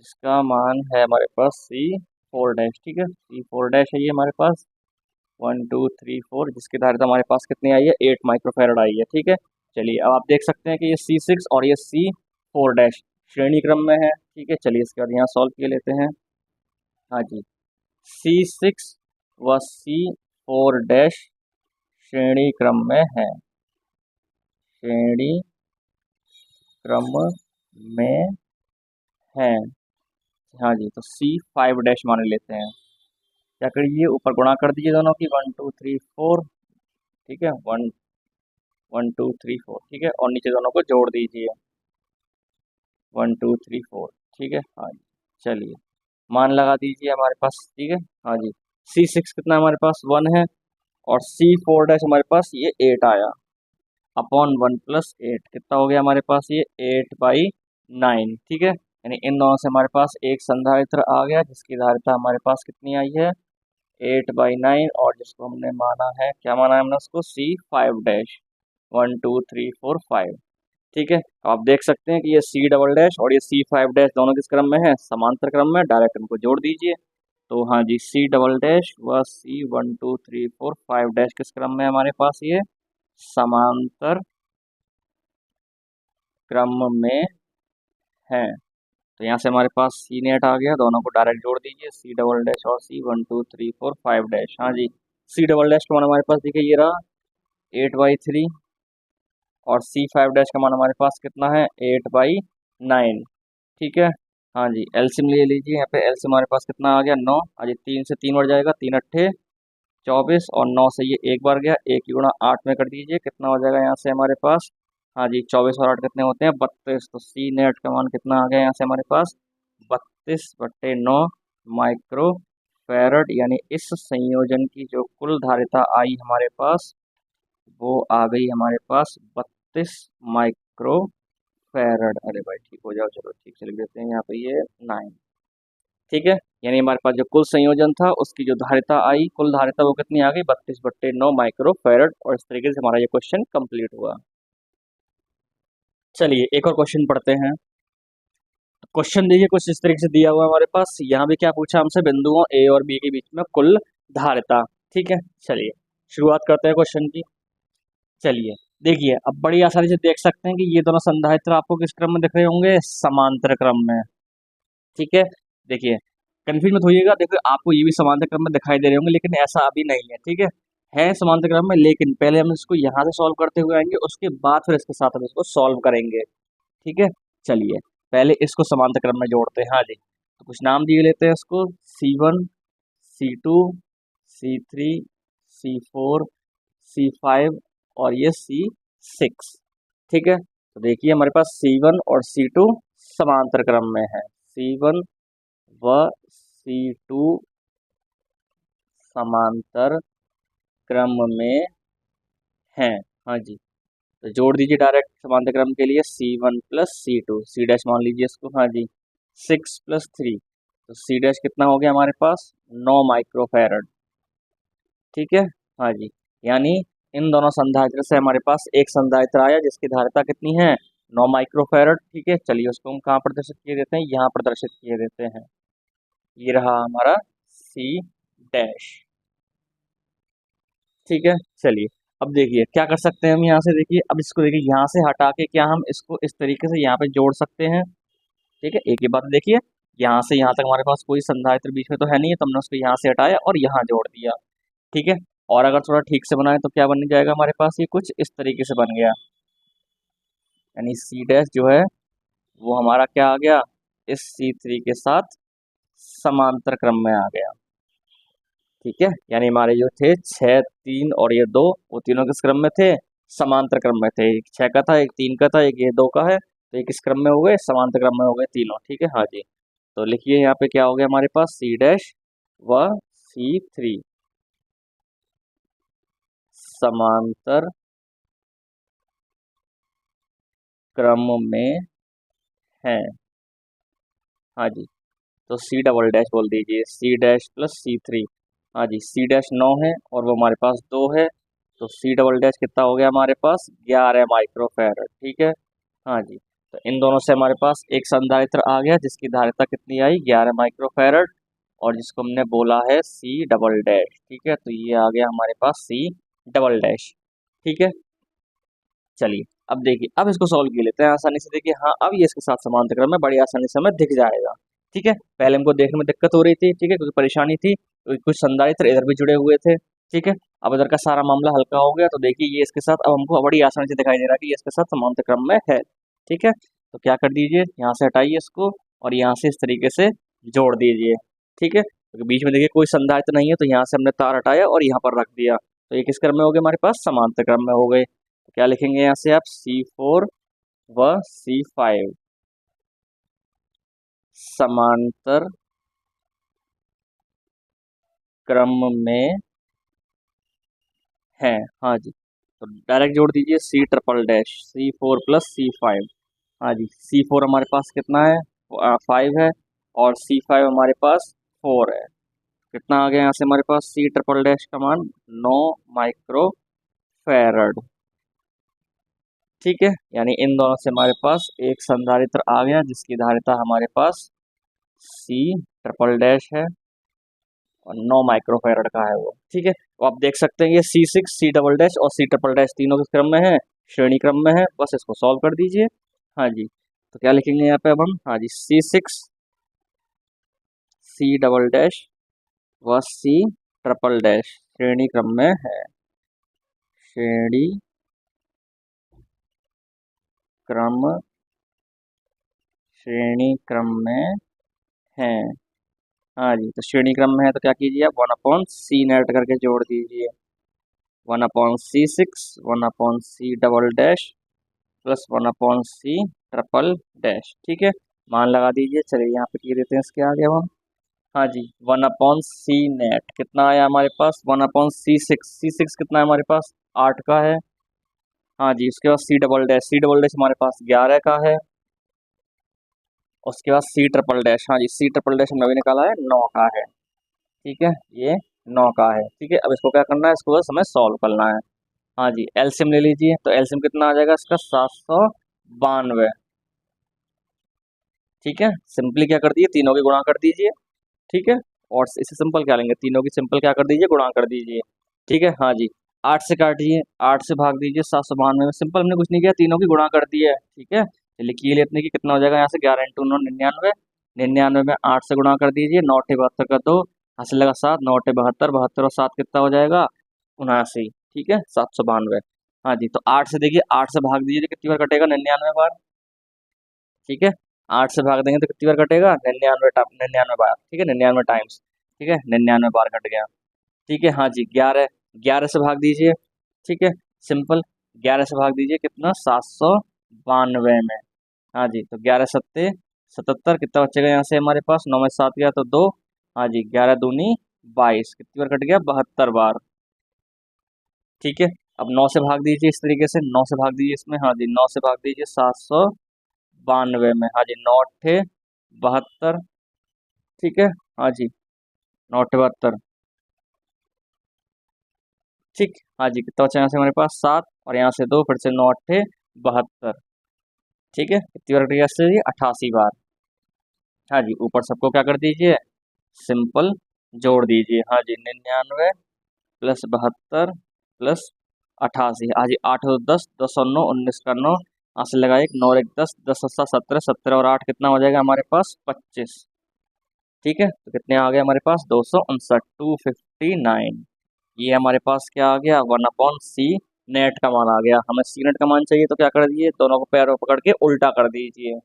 इसका मान है हमारे पास C4 डैश। ठीक है, C4 डैश है ये हमारे पास 1 2 3 4, जिसकी धारिता हमारे पास कितनी आई है 8 माइक्रोफैरड आई है। ठीक है, चलिए अब आप देख सकते हैं कि ये C6 और ये C4 डैश श्रेणी क्रम में है। ठीक है, चलिए इसके बाद यहाँ सॉल्व किए लेते हैं। हाँ जी, C6 व C4 डैश श्रेणी क्रम में है, श्रेणी क्रम में है। हाँ जी, तो C5 डैश मान लेते हैं। क्या करिए, ऊपर गुणा कर दीजिए दोनों की 1 2 3 4। ठीक है, 1 1 2 3 4। ठीक है, और नीचे दोनों को जोड़ दीजिए 1 2 3 4। ठीक है, हाँ जी, चलिए मान लगा दीजिए हमारे पास। ठीक है, हाँ जी, C6 कितना हमारे पास 1 है और C4 डैश हमारे पास ये 8 आया, अपॉन 1 + 8 कितना हो गया हमारे पास ये 8/9। ठीक है, यानी इन दोनों से हमारे पास एक संधारित्र आ गया जिसकी धारिता हमारे पास कितनी आई है 8/9, और जिसको हमने माना है, क्या माना है हमने उसको C5 डैश 1 2 3 4 5। ठीक है, तो आप देख सकते हैं कि ये C डबल डैश और ये C5 डैश दोनों किस क्रम में है, समांतर क्रम में। डायरेक्ट इनको जोड़ दीजिए। तो हाँ जी, C डबल डैश व C 1 2 3 4 5 डैश किस क्रम में है हमारे पास, ये समांतर क्रम में है। तो यहाँ से हमारे पास सी नेट आ गया, दोनों को डायरेक्ट जोड़ दीजिए C डबल डैश और C 1 2 3 4 5 डैश। हाँ जी, C डबल डैश का मान हमारे पास देखिए ये रहा 8/3 और C5 डैश का मान हमारे पास कितना है 8/9। ठीक है, हाँ जी, एलसीएम ले लीजिए। यहाँ पे एलसीएम हमारे पास कितना आ गया 9। हाँ जी, 3 से 3 बढ़ जाएगा, 3 × 8 = 24 और 9 से ये एक बार गया, 1 × 8 में कर दीजिए, कितना हो जाएगा यहाँ से हमारे पास। हाँ जी, 24 और 8 कितने होते हैं 32। तो सी नेट का मान कितना आ गया यहाँ से हमारे पास 32/9 माइक्रो फैरड, यानी इस संयोजन की जो कुल धारिता आई हमारे पास वो आ गई हमारे पास 32 माइक्रो फैरड। अरे भाई ठीक हो जाओ, चलो ठीक से लिख देते हैं यहाँ पे ये 9। ठीक है, यानी हमारे पास जो कुल संयोजन था उसकी जो धारिता आई, कुल धारिता वो कितनी आ गई 32/9 माइक्रो फैरड। और इस तरीके से हमारा ये क्वेश्चन कंप्लीट हुआ। चलिए एक और क्वेश्चन पढ़ते हैं। क्वेश्चन देखिए कुछ इस तरीके से दिया हुआ है हमारे पास। यहाँ भी क्या पूछा हमसे, बिंदुओं ए और बी के बीच में कुल धारिता। ठीक है, चलिए शुरुआत करते हैं क्वेश्चन की। चलिए देखिए, अब बड़ी आसानी से देख सकते हैं कि ये दोनों संधारित्र आपको किस क्रम में दिख रहे होंगे, समांतर क्रम में। ठीक है, देखिए कंफ्यूज मत होइएगा, देखिए आपको ये भी समांतर क्रम में दिखाई दे रहे होंगे, लेकिन ऐसा अभी नहीं है। ठीक है समांतर क्रम में, लेकिन पहले हम इसको यहाँ से सॉल्व करते हुए आएंगे, उसके बाद फिर इसके साथ हम इसको सॉल्व करेंगे। ठीक है, चलिए पहले इसको समांतर क्रम में जोड़ते हैं। हाँ जी, तो कुछ नाम दिए लेते हैं इसको, C1 C2 C3 C4 C5 और ये C6। ठीक है, तो देखिए हमारे पास C1 और C2 समांतर क्रम में है, C1 व C2 समांतर क्रम में हैं। हाँ जी, तो जोड़ दीजिए डायरेक्ट समांतर क्रम के लिए C1 + C2, C डैश मान लीजिए इसको। हाँ जी, 6 + 3, तो C डैश कितना हो गया हमारे पास 9 माइक्रोफैरड। ठीक है, हाँ जी, यानी इन दोनों संधारित्र से हमारे पास एक संधारित्र आया जिसकी धारिता कितनी है 9 माइक्रोफैरड। ठीक है, चलिए उसको हम कहाँ प्रदर्शित किए देते हैं, यहाँ प्रदर्शित किए देते हैं। ये रहा हमारा C डैश। ठीक है, चलिए अब देखिए क्या कर सकते हैं हम यहाँ से। देखिए अब इसको देखिए यहाँ से हटा के क्या हम इसको इस तरीके से यहाँ पे जोड़ सकते हैं। ठीक है, एक ही बात देखिए, यहाँ से यहाँ तक हमारे पास कोई संधारित्र बीच में तो है नहीं है, तो हमने उसको यहाँ से हटाया और यहाँ जोड़ दिया। ठीक है, और अगर थोड़ा ठीक से बनाए तो क्या बन जाएगा हमारे पास, ये कुछ इस तरीके से बन गया, यानी C डैश जो है वो हमारा क्या आ गया इस C3 के साथ समांतर क्रम में आ गया। ठीक है, यानी हमारे जो थे 6 3 और ये 2, वो तीनों किस क्रम में थे, समांतर क्रम में थे। एक 6 का था, एक 3 का था, एक ये 2 का है, तो ये किस क्रम में हो गए, समांतर क्रम में हो गए तीनों। ठीक है, हाँ जी, तो लिखिए यहाँ पे क्या हो गया हमारे पास C डैश व C3 समांतर क्रम में है। हाँ जी, तो C डबल डैश बोल दीजिए, C डैश + C3। हाँ जी, C डैश 9 है और वो हमारे पास 2 है, तो C डबल डैश कितना हो गया हमारे पास 11 माइक्रोफैरड। ठीक है, हाँ जी, तो इन दोनों से हमारे पास एक संधारित्र आ गया जिसकी धारिता कितनी आई 11 माइक्रोफैरड, और जिसको हमने बोला है सी डबल डैश। ठीक है, तो ये आ गया हमारे पास सी डबल डैश। ठीक है, चलिए अब देखिए, अब इसको सॉल्व कर लेते हैं आसानी से। देखिए हाँ, अब ये इसके साथ समांतर क्रम में बड़ी आसानी से हमें दिख जाएगा। ठीक है, पहले हमको देखने में दिक्कत हो रही थी, ठीक है, क्योंकि परेशानी थी, क्योंकि कुछ संधारित्र इधर भी जुड़े हुए थे। ठीक है, अब इधर का सारा मामला हल्का हो गया, तो देखिए ये इसके साथ अब हमको बड़ी आसानी से दिखाई दे रहा है कि ये इसके साथ समांतर क्रम में है। ठीक है, तो क्या कर दीजिए, यहाँ से हटाइए इसको और यहाँ से इस तरीके से जोड़ दीजिए। ठीक है, क्योंकि बीच में देखिए कोई संधारित्र नहीं है, तो यहाँ से हमने तार हटाया और यहाँ पर रख दिया, तो ये किस क्रम में हो गए हमारे पास, समांतर क्रम में हो गए। तो क्या लिखेंगे यहाँ से आप, C4 व C5 समांतर क्रम में है। हाँ जी, तो डायरेक्ट जोड़ दीजिए C triple dash, C4 plus C5। हाँ जी, C4 हमारे पास कितना है, 5 है, और C5 हमारे पास 4 है। कितना आ गया यहाँ से हमारे पास, C ट्रिपल डैश का मान 9 माइक्रो फैरड। ठीक है, यानी इन दोनों से हमारे पास एक संधारित्र आ गया जिसकी धारिता हमारे पास C ट्रिपल डैश है और 9 माइक्रोफैरड का है वो। ठीक है, तो आप देख सकते हैं ये C6 C डबल डैश और C ट्रिपल डैश तीनों के क्रम में है, श्रेणी क्रम में है। बस इसको सॉल्व कर दीजिए। हाँ जी, तो क्या लिखेंगे यहाँ पे अब हम, हाँ जी, C6 C डबल डैश व C ट्रिपल डैश श्रेणी क्रम में है, श्रेणी क्रम, श्रेणी क्रम में है। हाँ जी, तो श्रेणी क्रम में है तो क्या कीजिए आप 1/C नेट करके जोड़ दीजिए, 1/C6 1/C double dash plus 1/C triple dash. ठीक है, मान लगा दीजिए। चलिए यहाँ पे किए देते हैं इसके आगे हम। हाँ जी, 1/C नेट कितना आया हमारे पास, 1/C6, C6 कितना है हमारे पास, 8 का है। हाँ जी, उसके बाद C डबल डैश हमारे पास 11 का है। उसके बाद C ट्रिपल डैश, हाँ जी, C ट्रिपल डैश हमने अभी निकाला है 9 का है। ठीक है, ये 9 का है। ठीक है, अब इसको क्या करना है, इसको बस हमें सॉल्व करना है। हाँ जी, एलसीएम ले लीजिए, तो एलसीएम कितना आ जाएगा इसका, 792। ठीक है, सिंपली क्या कर दीजिए, तीनों की गुणा कर दीजिए। ठीक है, और इससे सिंपल क्या लेंगे, तीनों की सिंपल क्या कर दीजिए, गुणा कर दीजिए। ठीक है, हाँ जी, 8 से काटिए, 8 से भाग दीजिए 792 में। सिंपल, हमने कुछ नहीं किया, तीनों की गुणा कर दी है। ठीक है, लिखिए लेते कि कितना हो जाएगा यहाँ से, 11 × 9 99, 99 में 8 से गुणा कर दीजिए, 9 × 72 का 2, हासिल लगा 7, 9 × 72, 72 और 7 कितना हो जाएगा, 79। ठीक है, 792। हाँ जी, तो 8 से देखिए, 8 से भाग दीजिए तो कितनी बार कटेगा, 99 बार। ठीक है, 8 से भाग देंगे तो कितनी बार कटेगा, 99 बार। ठीक है, 99 टाइम्स। ठीक है, 99 बार कट गया। ठीक है, हाँ जी, 11, 11 से भाग दीजिए। ठीक है, सिंपल, 11 से भाग दीजिए कितना, 792 में। हाँ जी, तो 11 सत्ते 77, कितना बचेगा यहाँ से हमारे पास, 9 में 7 गया तो 2। हाँ जी, 11 दूनी 22, कितनी बार कट गया, 72 बार। ठीक है, अब 9 से भाग दीजिए इस तरीके से, 9 से भाग दीजिए इसमें। हाँ जी, 9 से भाग दीजिए 792 में। हाँ जी, 9 अट्ठे 72। ठीक है, हाँ जी, 9 अट्ठे 72। ठीक, हाँ जी, कितना बचा यहाँ से हमारे पास, 7, और यहाँ से 2, फिर से 9 अट्ठे 72। ठीक है, कितनी बार कट गया इससे, 88 बार। हाँ जी, ऊपर सबको क्या कर दीजिए, सिंपल जोड़ दीजिए। हाँ जी, 99 प्लस 72 प्लस 88। हाँ जी, 8 और 10, 10 और 9, 19 का 9, हाथ से लगा 1, 9 और 1 10, 10 और 7 17, 17 और 8 कितना हो जाएगा हमारे पास, 25। ठीक है, तो कितने आ गए हमारे पास, 259, 259। ये हमारे पास क्या आ गया, 1/C नेट का मान आ गया। हमें C नेट का मान चाहिए तो क्या कर दीजिए, दोनों को पैरों पकड़ के उल्टा कर दीजिए।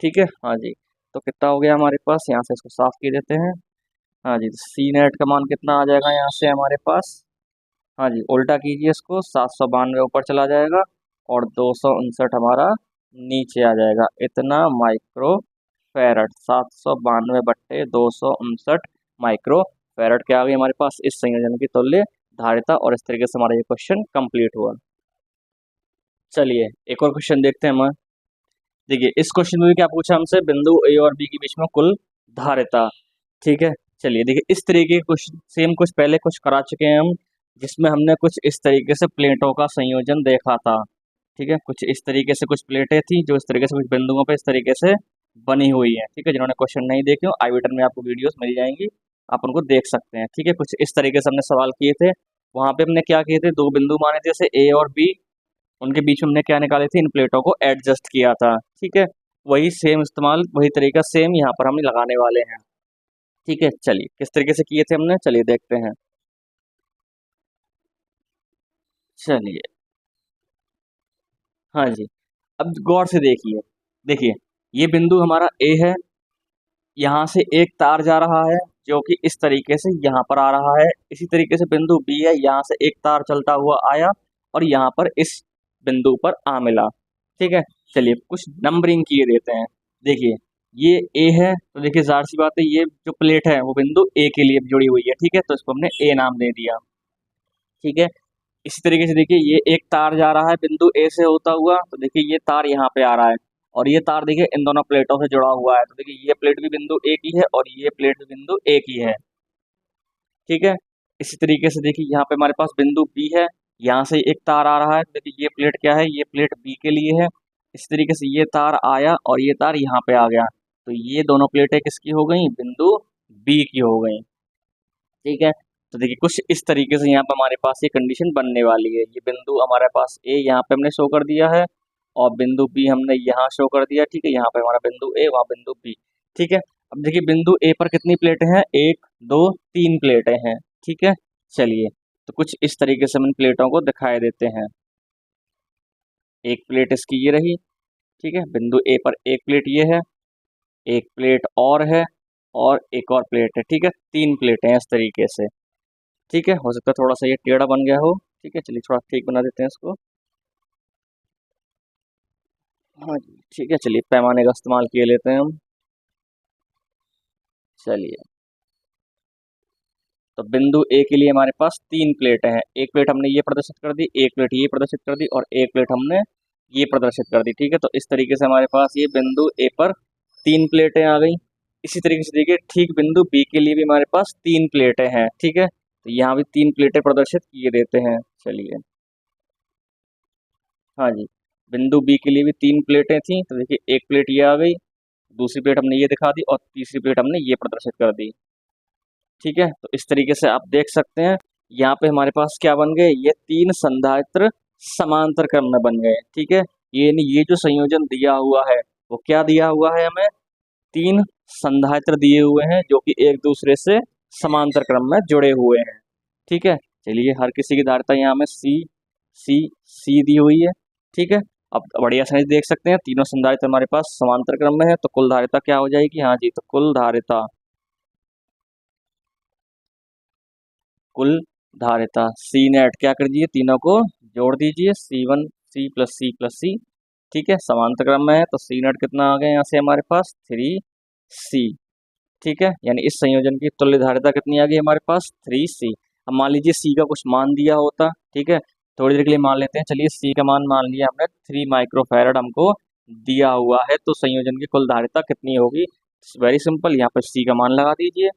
ठीक है, हाँ जी, तो कितना हो गया हमारे पास, यहाँ से इसको साफ कर देते हैं। हाँ जी, तो C नेट का मान कितना आ जाएगा यहाँ से हमारे पास, हाँ जी, उल्टा कीजिए इसको, 792 ऊपर चला जाएगा और 259 हमारा नीचे आ जाएगा। इतना माइक्रो फैरड, 792 बट्टे 259 माइक्रो फैरड के आ गई हमारे पास इस संयोजन की तुल्य धारिता। और इस तरीके से हमारा ये क्वेश्चन कंप्लीट हुआ। चलिए एक और क्वेश्चन देखते हैं हम। देखिए इस क्वेश्चन में भी क्या पूछा हमसे, बिंदु ए और बी के बीच में कुल धारिता। ठीक है, चलिए देखिए इस तरीके के क्वेश्चन सेम कुछ पहले कुछ करा चुके हैं हम, जिसमें हमने कुछ इस तरीके से प्लेटों का संयोजन देखा था। ठीक है, कुछ इस तरीके से कुछ प्लेटें थी जो इस तरीके से कुछ बिंदुओं पे इस तरीके से बनी हुई है। ठीक है, जिन्होंने क्वेश्चन नहीं देखे हो आई बटन में आपको वीडियोस मिल जाएंगी, आप उनको देख सकते हैं। ठीक है, कुछ इस तरीके से हमने सवाल किए थे। वहां पे हमने क्या किए थे, दो बिंदु माने थे जैसे ए और बी, उनके बीच में हमने क्या निकाले थे, इन प्लेटों को एडजस्ट किया था। ठीक है, वही सेम इस्तेमाल, वही तरीका सेम यहाँ पर हम लगाने वाले हैं। ठीक है, चलिए किस तरीके से किए थे हमने, चलिए देखते हैं। चलिए, हाँ जी, अब गौर से देखिए, देखिए ये बिंदु हमारा ए है, यहाँ से एक तार जा रहा है जो कि इस तरीके से यहाँ पर आ रहा है। इसी तरीके से बिंदु बी है, यहाँ से एक तार चलता हुआ आया और यहाँ पर इस बिंदु पर आ मिला। ठीक है, चलिए कुछ नंबरिंग किए देते हैं। देखिए ये ए है, तो देखिए जाहिर सी बात है ये जो प्लेट है वो बिंदु ए के लिए जुड़ी हुई है। ठीक है, तो इसको हमने ए नाम दे दिया। ठीक है, इसी तरीके से देखिए ये एक तार जा रहा है बिंदु ए से होता हुआ, तो देखिए ये तार यहाँ पे आ रहा है और ये तार देखिए इन दोनों प्लेटों से जुड़ा हुआ है, तो देखिए ये प्लेट भी बिंदु ए की है और ये प्लेट भी बिंदु ए की है। ठीक है, इसी तरीके से देखिए यहाँ पे हमारे पास बिंदु बी है, यहाँ से एक तार आ रहा है, तो देखिए ये प्लेट क्या है, ये प्लेट बी के लिए है। इस तरीके से ये तार आया और ये तार यहाँ पे आ गया, तो ये दोनों प्लेटें किसकी हो गई, बिंदु बी की हो गई। ठीक है, तो देखिए कुछ इस तरीके से यहाँ पे हमारे पास ये कंडीशन बनने वाली है। ये बिंदु हमारे पास ए यहाँ पे हमने शो कर दिया है और बिंदु बी हमने यहाँ शो कर दिया। ठीक है, यहाँ पे हमारा बिंदु ए, वहाँ बिंदु बी। ठीक है, अब देखिए बिंदु ए पर कितनी प्लेटें हैं, एक दो तीन प्लेटें हैं। ठीक है, चलिए तो कुछ इस तरीके से हम इन प्लेटों को दिखाई देते हैं। एक प्लेट इसकी ये रही। ठीक है, बिंदु ए पर एक प्लेट ये है, एक प्लेट और है और एक और प्लेट है। ठीक है, तीन प्लेटें हैं इस तरीके से। ठीक है, हो सकता है थोड़ा सा ये टेढ़ा बन गया हो। ठीक है, चलिए थोड़ा ठीक बना देते हैं इसको। हाँ जी, ठीक है, चलिए पैमाने का इस्तेमाल किए लेते हैं हम। चलिए, तो बिंदु ए के लिए हमारे पास तीन प्लेटें हैं। एक प्लेट हमने ये प्रदर्शित कर दी, एक प्लेट ये प्रदर्शित कर दी और एक प्लेट हमने ये प्रदर्शित कर दी। ठीक है, तो इस तरीके से हमारे पास ये बिंदु ए पर तीन प्लेटें आ गई। इसी तरीके से देखिए ठीक बिंदु बी के लिए भी हमारे पास तीन प्लेटें हैं। ठीक है, तो यहाँ भी तीन प्लेटें प्रदर्शित किए देते हैं। चलिए, हाँ जी, बिंदु बी के लिए भी तीन प्लेटें थी, तो देखिए एक प्लेट ये आ गई, दूसरी प्लेट हमने ये दिखा दी और तीसरी प्लेट हमने ये प्रदर्शित कर दी। ठीक है, तो इस तरीके से आप देख सकते हैं यहाँ पे हमारे पास क्या बन गए, ये तीन संधारित्र समांतर क्रम में बन गए। ठीक है, ये जो संयोजन दिया हुआ है वो क्या दिया हुआ है हमें, तीन संधारित्र दिए हुए हैं जो कि एक दूसरे से समांतर क्रम में जुड़े हुए हैं। ठीक है, चलिए हर किसी की धारिता यहाँ में सी सी सी दी हुई है। ठीक है, अब बढ़िया समझ देख सकते हैं तीनों संधारित्र हमारे पास समांतर क्रम में है, तो कुल धारिता क्या हो जाएगी, हाँ जी, तो कुल धारिता सी नेट क्या कर दीजिए, तीनों को जोड़ दीजिए, सी1 सी प्लस सी। ठीक है, समांतर क्रम में है तो सी नेट कितना आ गया यहाँ से हमारे पास 3 सी। ठीक है, यानी इस संयोजन की तुल्य धारिता कितनी आ गई हमारे पास 3 सी। अब मान लीजिए सी का कुछ मान दिया होता। ठीक है, थोड़ी देर के लिए मान लेते हैं, चलिए सी का मान मान लिया हमने 3 माइक्रोफैरड हमको दिया हुआ है, तो संयोजन की कुल धारिता कितनी होगी, वेरी सिंपल, यहाँ पर सी का मान लगा दीजिए,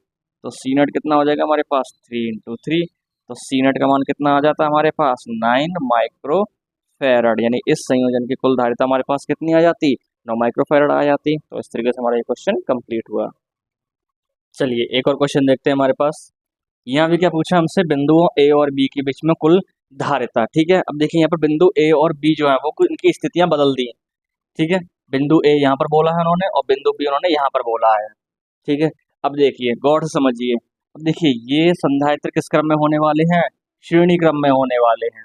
तो सी नेट कितना हो जाएगा हमारे पास 3 × 3, तो सी नेट का मान कितना आ जाता है हमारे पास 9 माइक्रोफैरड, यानी इस संयोजन की कुल धारिता हमारे पास कितनी आ जाती, 9 माइक्रोफैरड आ जाती। तो इस तरीके से हमारा ये क्वेश्चन कंप्लीट हुआ। चलिए एक और क्वेश्चन देखते हैं हमारे पास। यहाँ भी क्या पूछा हमसे, बिंदुओं ए और बी के बीच में कुल धारिता। ठीक है, अब देखिए यहाँ पर बिंदु ए और बी जो है वो इनकी स्थितियां बदल दी हैं। ठीक है, बिंदु ए यहाँ पर बोला है उन्होंने और बिंदु बी उन्होंने यहाँ पर बोला है। ठीक है, अब देखिए गौर से समझिए, अब देखिए ये संधारित्र किस क्रम में होने वाले हैं, श्रेणी क्रम में होने वाले हैं।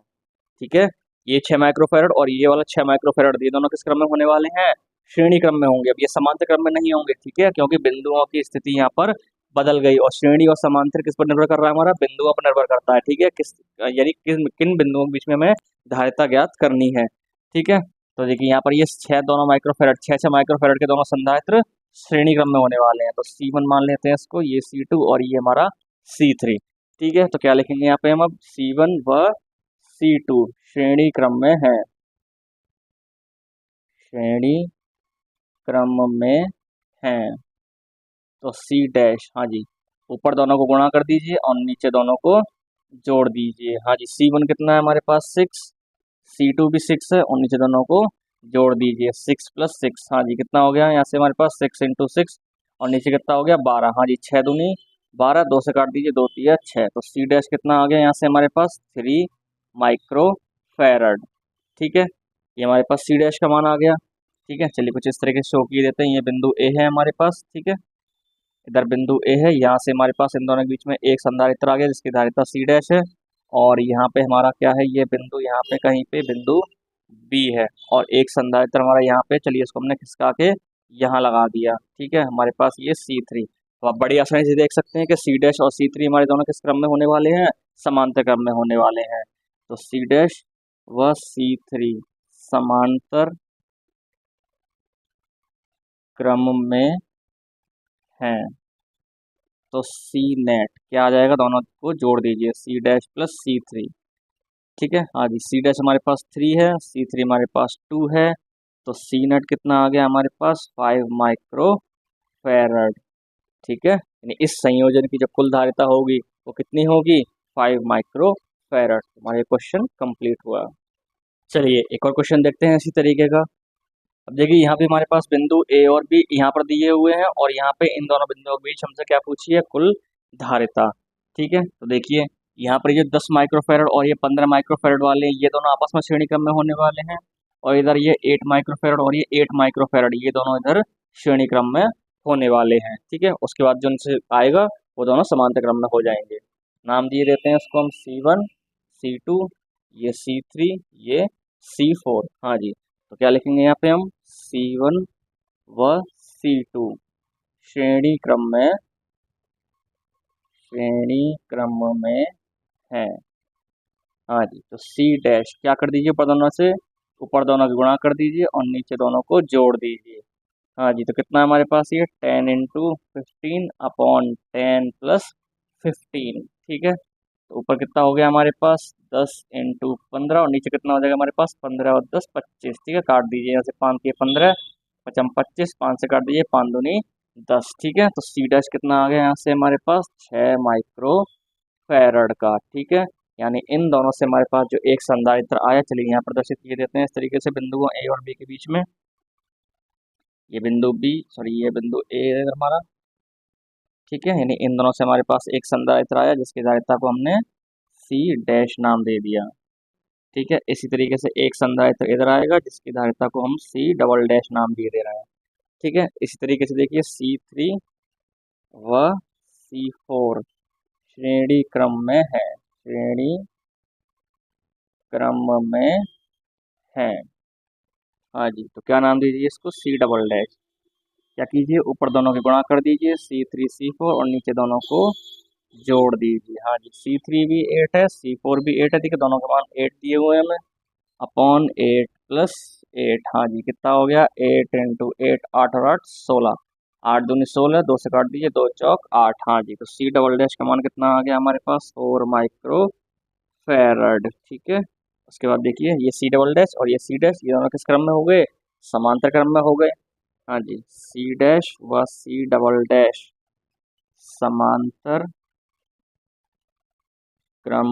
ठीक है, ये 6 माइक्रोफैरड और ये वाला 6 माइक्रोफैरड, ये दोनों किस क्रम में होने वाले हैं, श्रेणी क्रम में होंगे। अब ये समांतर क्रम में नहीं होंगे। ठीक है, क्योंकि बिंदुओं की स्थिति यहाँ पर बदल गई और श्रेणी और समांतर किस पर निर्भर कर रहा है, हमारा बिंदुओं पर निर्भर करता है। ठीक है, यानी किन बिंदुओं के बीच में हमें धारिता ज्ञात करनी है। ठीक है, तो देखिए यहाँ पर ये छह दोनों माइक्रोफैरड, छह माइक्रोफैरड के दोनों संधारित्र श्रेणी क्रम में होने वाले हैं, तो C1 मान लेते हैं इसको, ये C2 और ये हमारा C3। ठीक है, तो क्या लिखेंगे यहाँ पे हम, अब C1 व C2 श्रेणी क्रम में है, श्रेणी क्रम में है, तो C डैश, हाँ जी, ऊपर दोनों को गुणा कर दीजिए और नीचे दोनों को जोड़ दीजिए। हाँ जी, C1 कितना है हमारे पास 6, C2 भी 6 है और नीचे दोनों को जोड़ दीजिए 6 + 6, हाँ जी कितना हो गया यहाँ से हमारे पास 6 × 6 और नीचे कितना हो गया 12, हाँ जी 6 दूनी 12, 2 से काट दीजिए 2 3 6, तो C डैश कितना आ गया यहाँ से हमारे पास 3 माइक्रो फैरड। ठीक है, ये हमारे पास C डैश का मान आ गया। ठीक है, चलिए कुछ इस तरीके से शो किए देते हैं। ये बिंदु A है हमारे पास, ठीक है, इधर बिंदु A है, यहाँ से हमारे पास इन दोनों के बीच में एक संधारित्र आ गया जिसकी धारिता C डैश है, और यहाँ पे हमारा क्या है, ये बिंदु यहाँ पे कहीं पे बिंदु B है, और एक संधारित्र हमारा यहाँ पे, चलिए इसको हमने खिसका के यहाँ लगा दिया। ठीक है, हमारे पास ये C3, तो आप बड़ी आसानी से देख सकते हैं कि C डैश और C3 हमारे दोनों किस क्रम में होने वाले हैं, समांतर क्रम में होने वाले हैं। तो C डैश व C3 समांतर क्रम में हैं, तो C नेट क्या आ जाएगा, दोनों को जोड़ दीजिए C डैश + C3। ठीक है, हाँ जी C डैश हमारे पास 3 है, C3 हमारे पास 2 है, तो C नेट कितना आ गया हमारे पास 5 माइक्रो फैरड। ठीक है, यानी इस संयोजन की जो कुल धारिता होगी वो कितनी होगी, 5 माइक्रो फैरड। हमारा क्वेश्चन कंप्लीट हुआ। चलिए एक और क्वेश्चन देखते हैं इसी तरीके का। अब देखिए यहाँ पे हमारे पास बिंदु A और B यहाँ पर दिए हुए हैं, और यहाँ पे इन दोनों बिंदुओं के बीच हमसे क्या पूछी है, कुल धारिता। ठीक है, तो देखिए यहाँ पर ये 10 माइक्रोफैरड और ये 15 माइक्रोफैरड वाले, ये दोनों आपस में श्रेणी क्रम में होने वाले हैं, और इधर ये 8 माइक्रोफैरड और ये 8 माइक्रोफैरड, ये दोनों इधर श्रेणी क्रम में होने वाले हैं। ठीक है, उसके बाद जो इनसे आएगा वो दोनों समांतर क्रम में हो जाएंगे। नाम दिए देते हैं इसको हम C1 C2, ये C3 ये C4। हाँ जी, तो क्या लिखेंगे यहाँ पे हम, C1 व C2 श्रेणी क्रम में है। हाँ जी, तो C डैश क्या कर दीजिए, ऊपर दोनों से, ऊपर दोनों की गुणा कर दीजिए और नीचे दोनों को जोड़ दीजिए। हाँ जी, तो कितना हमारे पास ये 10 × 15 अपॉन 10 + 15। ठीक है, तो ऊपर कितना हो गया हमारे पास 10 × 15 और नीचे कितना हो जाएगा हमारे पास 15 और 10 25। ठीक है, काट दीजिए यहाँ से, 5 के 15 पचम 25, 5 से काट दीजिए 5 दूनी 10। ठीक है, तो C डैश कितना आ गया यहाँ से हमारे पास 6 माइक्रो फैरड का। ठीक है, यानी इन दोनों से हमारे पास जो एक संधारित्र आया, चलिए यहाँ प्रदर्शित किए देते हैं इस तरीके से बिंदुओं A और B के बीच में। ये बिंदु B, सॉरी ये बिंदु A है हमारा। ठीक है, यानी इन दोनों से हमारे पास एक संधारित्र आया जिसकी धारिता को हमने C डैश नाम दे दिया। ठीक है, इसी तरीके से एक संधारित्र इधर आएगा जिसकी धारिता को हम C डबल डैश नाम दिए दे रहे हैं। ठीक है, इसी तरीके से देखिए C3 व C4 श्रेणी क्रम में है, श्रेणी क्रम में है। हाँ जी, तो क्या नाम दीजिए इसको, C डबल डैश। क्या कीजिए, ऊपर दोनों की गुणा कर दीजिए C3 C4 और नीचे दोनों को जोड़ दीजिए। हाँ जी, C3 भी 8 है, C4 भी 8 है। ठीक है, दोनों के मान 8 दिए हुए हैं हमें, अपॉन 8 + 8। हाँ जी, कितना हो गया 8 × 8, 8 और 8 16, 8 दूनी 16, 2 से काट दीजिए 2 चौक 8। हाँ जी, तो C डबल डैश का मान कितना आ गया हमारे पास 4 माइक्रो फैरड। ठीक है, उसके बाद देखिए ये C डबल डैश और ये C डैश, ये दोनों किस क्रम में हो गए, समांतर क्रम में हो गए। हाँ जी, C डैश व C डबल डैश समांतर क्रम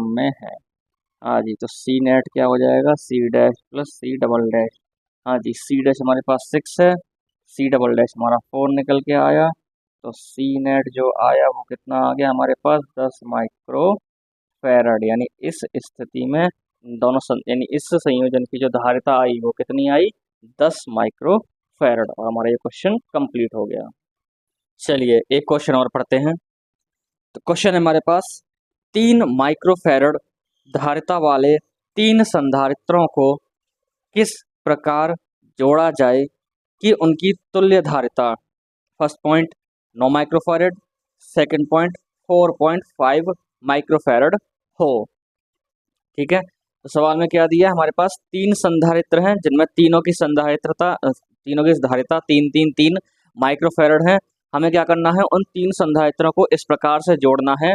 में है। हाँ जी, तो C नेट क्या हो जाएगा, C dash + C double dash. हाँ जी, C डैश हमारे पास 6 है, C डबल डैश हमारा 4 निकल के आया, तो C नेट जो आया वो कितना आ गया हमारे पास 10 माइक्रो फैरड। यानी इस स्थिति में यानी इस संयोजन की जो धारिता आई वो कितनी आई, 10 माइक्रो फैरड, और हमारा ये क्वेश्चन कंप्लीट हो गया। चलिए एक क्वेश्चन और पढ़ते हैं। तो क्वेश्चन है हमारे पास 3 माइक्रोफैरड धारिता वाले 3 संधारित्रों को किस प्रकार जोड़ा जाए कि उनकी तुल्य धारिता, first point 9 microfarad, second point 4.5 microfarad हो। ठीक है, तो सवाल में क्या दिया, हमारे पास 3 संधारित्र हैं जिनमें तीनों की धारिता 3 माइक्रोफैरड है। हमें क्या करना है, उन 3 संधारित्रों को इस प्रकार से जोड़ना है।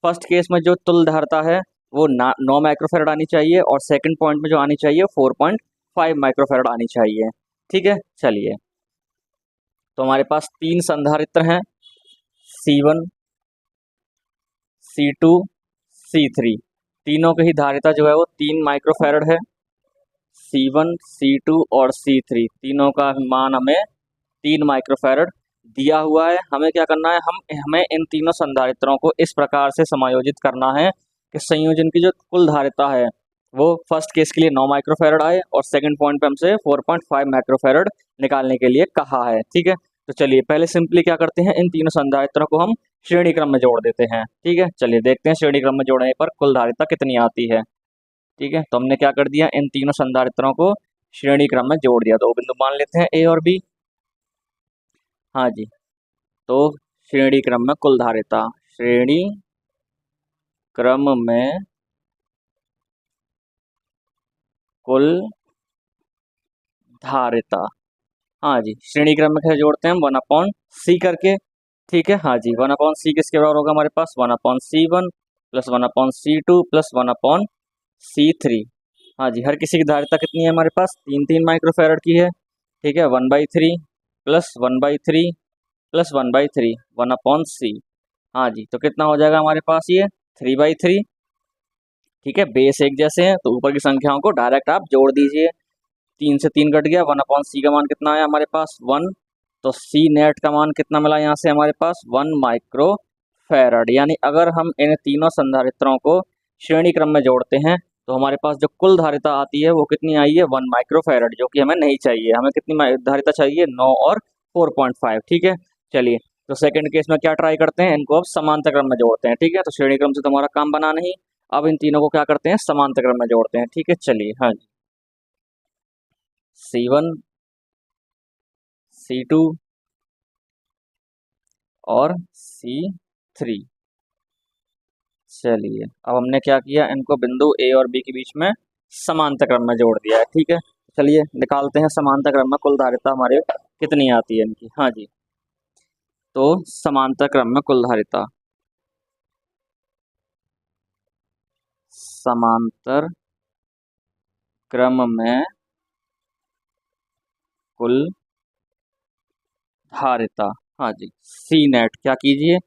फर्स्ट केस में जो तुल्य धारिता है वो 9 माइक्रोफैरड आनी चाहिए, और सेकंड पॉइंट में जो आनी चाहिए 4.5 माइक्रोफैरड आनी चाहिए। ठीक है, चलिए तो हमारे पास 3 संधारित्र हैं, C1 C2 C3, तीनों की ही धारिता जो है वो 3 माइक्रोफैरड है। C1, C2 और C3 तीनों का मान हमें 3 माइक्रोफैरड दिया हुआ है। हमें क्या करना है, हमें इन तीनों संधारित्रों को इस प्रकार से समायोजित करना है कि संयोजन की जो कुल धारिता है वो फर्स्ट केस के लिए 9 माइक्रोफैरड आए और सेकंड पॉइंट पे हमसे 4.5 माइक्रोफैरड निकालने के लिए कहा है। ठीक है, तो चलिए पहले सिंपली क्या करते हैं, इन तीनों संधारित्रों को हम श्रेणी क्रम में जोड़ देते हैं। ठीक है, चलिए देखते हैं श्रेणी क्रम में जोड़ने पर कुल धारिता कितनी आती है। ठीक है, तो हमने क्या कर दिया, इन तीनों संधारित्रों को श्रेणी क्रम में जोड़ दिया। तो बिंदु मान लेते हैं ए और बी। हाँ जी, तो श्रेणी क्रम में कुल धारिता, श्रेणी क्रम में कुल धारिता। हाँ जी, श्रेणी क्रम में कैसे जोड़ते हैं हम, 1/c करके। ठीक है, हाँ जी, 1/c किसके बराबर होगा हमारे पास, 1/c1 plus 1/c2 plus 1/c3। हाँ जी, हर किसी की धारिता कितनी है हमारे पास, 3 माइक्रोफैरड की है। ठीक है, 1/3 प्लस 1/3 प्लस 1/3 1/c। हाँ जी, तो कितना हो जाएगा हमारे पास ये 3/3। ठीक है, बेस एक जैसे हैं तो ऊपर की संख्याओं को डायरेक्ट आप जोड़ दीजिए। 3 से 3 कट गया, 1/c का मान कितना आया हमारे पास 1, तो c नेट का मान कितना मिला यहाँ से हमारे पास 1 माइक्रोफैरड। यानी अगर हम इन तीनों संधारित्रों को श्रेणी क्रम में जोड़ते हैं तो हमारे पास जो कुल धारिता आती है वो कितनी आई है 1 माइक्रोफैरड, जो कि हमें नहीं चाहिए। हमें कितनी धारिता चाहिए, 9 और 4.5। ठीक है, चलिए तो सेकंड केस में क्या ट्राई करते हैं, इनको अब समांतर क्रम में जोड़ते हैं। ठीक है, तो श्रेणी क्रम से तो हमारा काम बना नहीं, अब इन तीनों को क्या करते हैं, समांतर क्रम में जोड़ते हैं। ठीक है, चलिए हाँ जी, C1, C2 और C3। चलिए अब हमने क्या किया, इनको बिंदु ए और बी के बीच में समांतर क्रम में जोड़ दिया है। ठीक है, चलिए निकालते हैं समांतर क्रम में कुल धारिता हमारे कितनी आती है इनकी। हाँ जी, तो समांतर क्रम में कुल धारिता, समांतर क्रम में कुल धारिता। हाँ जी, सी नेट क्या कीजिए,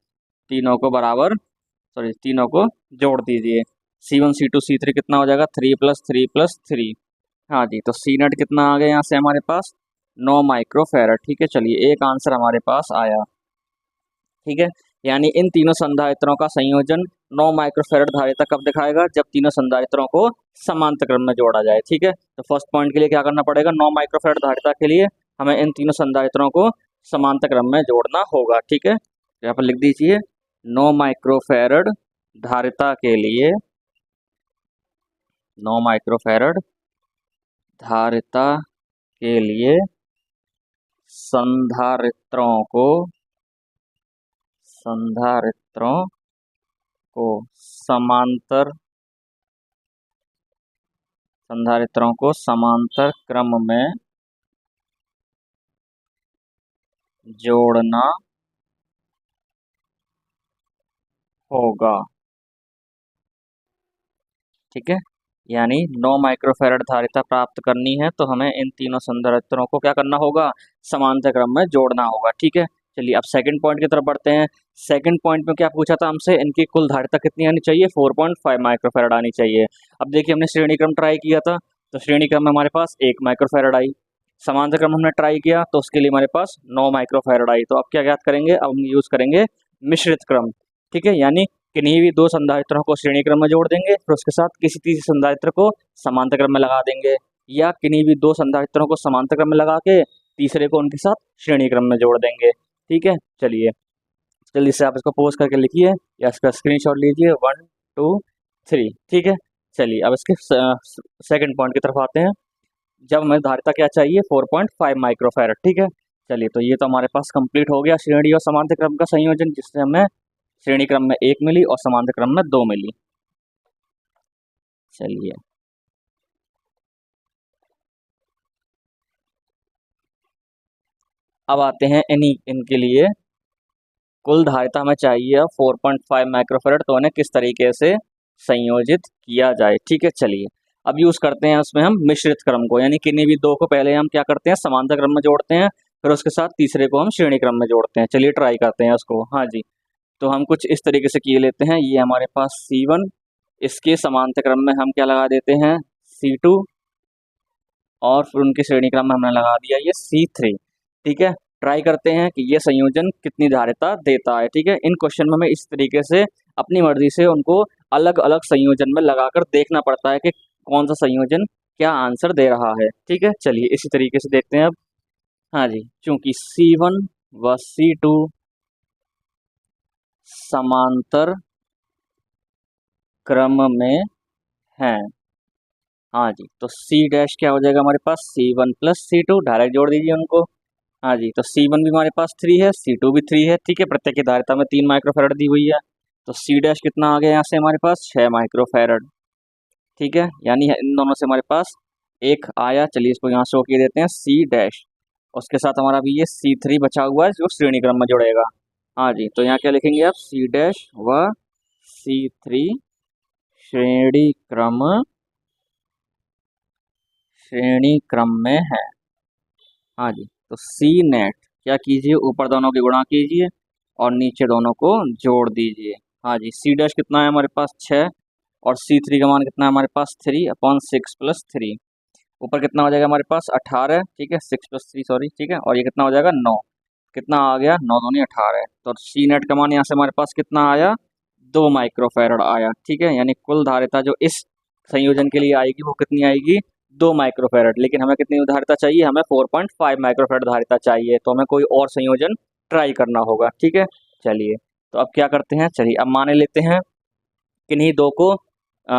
तीनों को बराबर, सॉरी तीनों को जोड़ दीजिए। C1 C2 C3 कितना हो जाएगा, 3 + 3 + 3। हाँ जी, तो सी नेट कितना आ गया यहाँ से हमारे पास 9 माइक्रोफैरड। ठीक है, चलिए एक आंसर हमारे पास आया। ठीक है, यानी इन तीनों संधारित्रों का संयोजन 9 माइक्रोफैरड धारिता कब दिखाएगा, जब तीनों संधारित्रों को समांतर क्रम में जोड़ा जाए। ठीक है, तो फर्स्ट पॉइंट के लिए क्या करना पड़ेगा, 9 माइक्रोफैरड धारिता के लिए हमें इन तीनों संधारित्रों को समांतर क्रम में जोड़ना होगा। ठीक है, यहाँ पर लिख दीजिए 9 माइक्रोफैरड धारिता के लिए, 9 माइक्रोफैरड धारिता के लिए संधारित्रों को समांतर, संधारित्रों को समांतर क्रम में जोड़ना होगा। ठीक है, यानी 9 माइक्रोफैरड धारिता प्राप्त करनी है तो हमें इन तीनों संधारित्रों को क्या करना होगा, समांतर क्रम में जोड़ना होगा। ठीक है, चलिए अब सेकंड पॉइंट की तरफ बढ़ते हैं। सेकंड पॉइंट में क्या पूछा था हमसे, इनकी कुल धारिता कितनी आनी चाहिए, 4.5 माइक्रोफैरड आनी चाहिए। अब देखिए हमने श्रेणी क्रम ट्राई किया था, तो श्रेणी क्रम में हमारे पास 1 माइक्रोफैरड आई। समांतर क्रम हमने ट्राई किया तो उसके लिए हमारे पास 9 माइक्रोफैरड आई। तो अब क्या ज्ञात करेंगे, अब हम यूज़ करेंगे मिश्रित क्रम। ठीक है, यानी किन्हीं भी 2 संधारित्रों को श्रेणी क्रम में जोड़ देंगे, फिर उसके साथ किसी तीसरे संधारित्र को समांतर क्रम में लगा देंगे, या किन्हीं भी 2 संधारित्रों को समांतर क्रम में लगा के तीसरे को उनके साथ श्रेणी क्रम में जोड़ देंगे। ठीक है, चलिए जल्दी से आप इसको पोज करके लिखिए या इसका स्क्रीनशॉट लीजिए, 1 2 3। ठीक है, चलिए अब इसके सेकंड पॉइंट की तरफ आते हैं। जब हमें धारिता क्या चाहिए, 4.5 माइक्रोफैरड। ठीक है, चलिए तो ये तो हमारे पास कंप्लीट हो गया श्रेणी और समांतर क्रम का संयोजन, जिससे हमें श्रेणी क्रम में 1 मिली और समांतर क्रम में 2 मिली। चलिए अब आते हैं इनके लिए कुल धारिता हमें चाहिए 4.5 माइक्रोफैरड, तो उन्हें किस तरीके से संयोजित किया जाए। ठीक है, चलिए अब यूज़ करते हैं उसमें हम मिश्रित क्रम को, यानी किन्हीं भी 2 को पहले हम क्या करते हैं, समांतर क्रम में जोड़ते हैं, फिर उसके साथ तीसरे को हम श्रेणी क्रम में जोड़ते हैं। चलिए ट्राई करते हैं उसको। हाँ जी, तो हम कुछ इस तरीके से किए लेते हैं, ये हमारे पास C1 इसके समांतर क्रम में हम क्या लगा देते हैं, C2, और फिर उनके श्रेणी क्रम में हमने लगा दिया ये C3। ठीक है, ट्राई करते हैं कि ये संयोजन कितनी धारिता देता है। ठीक है, इन क्वेश्चन में हमें इस तरीके से अपनी मर्जी से उनको अलग अलग संयोजन में लगाकर देखना पड़ता है कि कौन सा संयोजन क्या आंसर दे रहा है। ठीक है, चलिए इसी तरीके से देखते हैं अब। हाँ जी, चूंकि C1 व C2 समांतर क्रम में हैं। हाँ जी, तो C डैश क्या हो जाएगा हमारे पास, C1 प्लस C2, डायरेक्ट जोड़ दीजिए उनको। हाँ जी, तो C1 भी हमारे पास 3 है, C2 भी 3 है। ठीक है, प्रत्येक की धारिता में 3 माइक्रोफैरड दी हुई है, तो C डैश कितना आ गया यहाँ से हमारे पास, 6 माइक्रोफैरड। ठीक है, यानी इन दोनों से हमारे पास एक आया। चलिए इसको यहाँ शो किए देते हैं C डैश, उसके साथ हमारा भी ये C3 बचा हुआ है जो श्रेणी क्रम में जुड़ेगा। हाँ जी, तो यहाँ क्या लिखेंगे आप, C डैश व C3 श्रेणी क्रम में है। हाँ जी, तो C नेट क्या कीजिए, ऊपर दोनों की गुणा कीजिए और नीचे दोनों को जोड़ दीजिए। हाँ जी, C डैश कितना है हमारे पास 6, और C3 का मान कितना है हमारे पास 3/6 प्लस 3। ऊपर कितना हो जाएगा हमारे पास 18। ठीक है, 6 प्लस 3 सॉरी। ठीक है, और ये कितना हो जाएगा 9। कितना आ गया, 9 दूनी 18। तो C नेट का मान यहाँ से हमारे पास कितना आया, 2 माइक्रोफैरड आया। ठीक है, यानी कुल धारिता जो इस संयोजन के लिए आएगी वो कितनी आएगी, 2 माइक्रोफैरड। लेकिन हमें कितनी धारिता चाहिए, हमें 4.5 माइक्रोफैरड धारिता चाहिए, तो हमें कोई और संयोजन ट्राई करना होगा। ठीक है, चलिए तो अब क्या करते हैं, चलिए अब मान लेते हैं किन्हीं दो को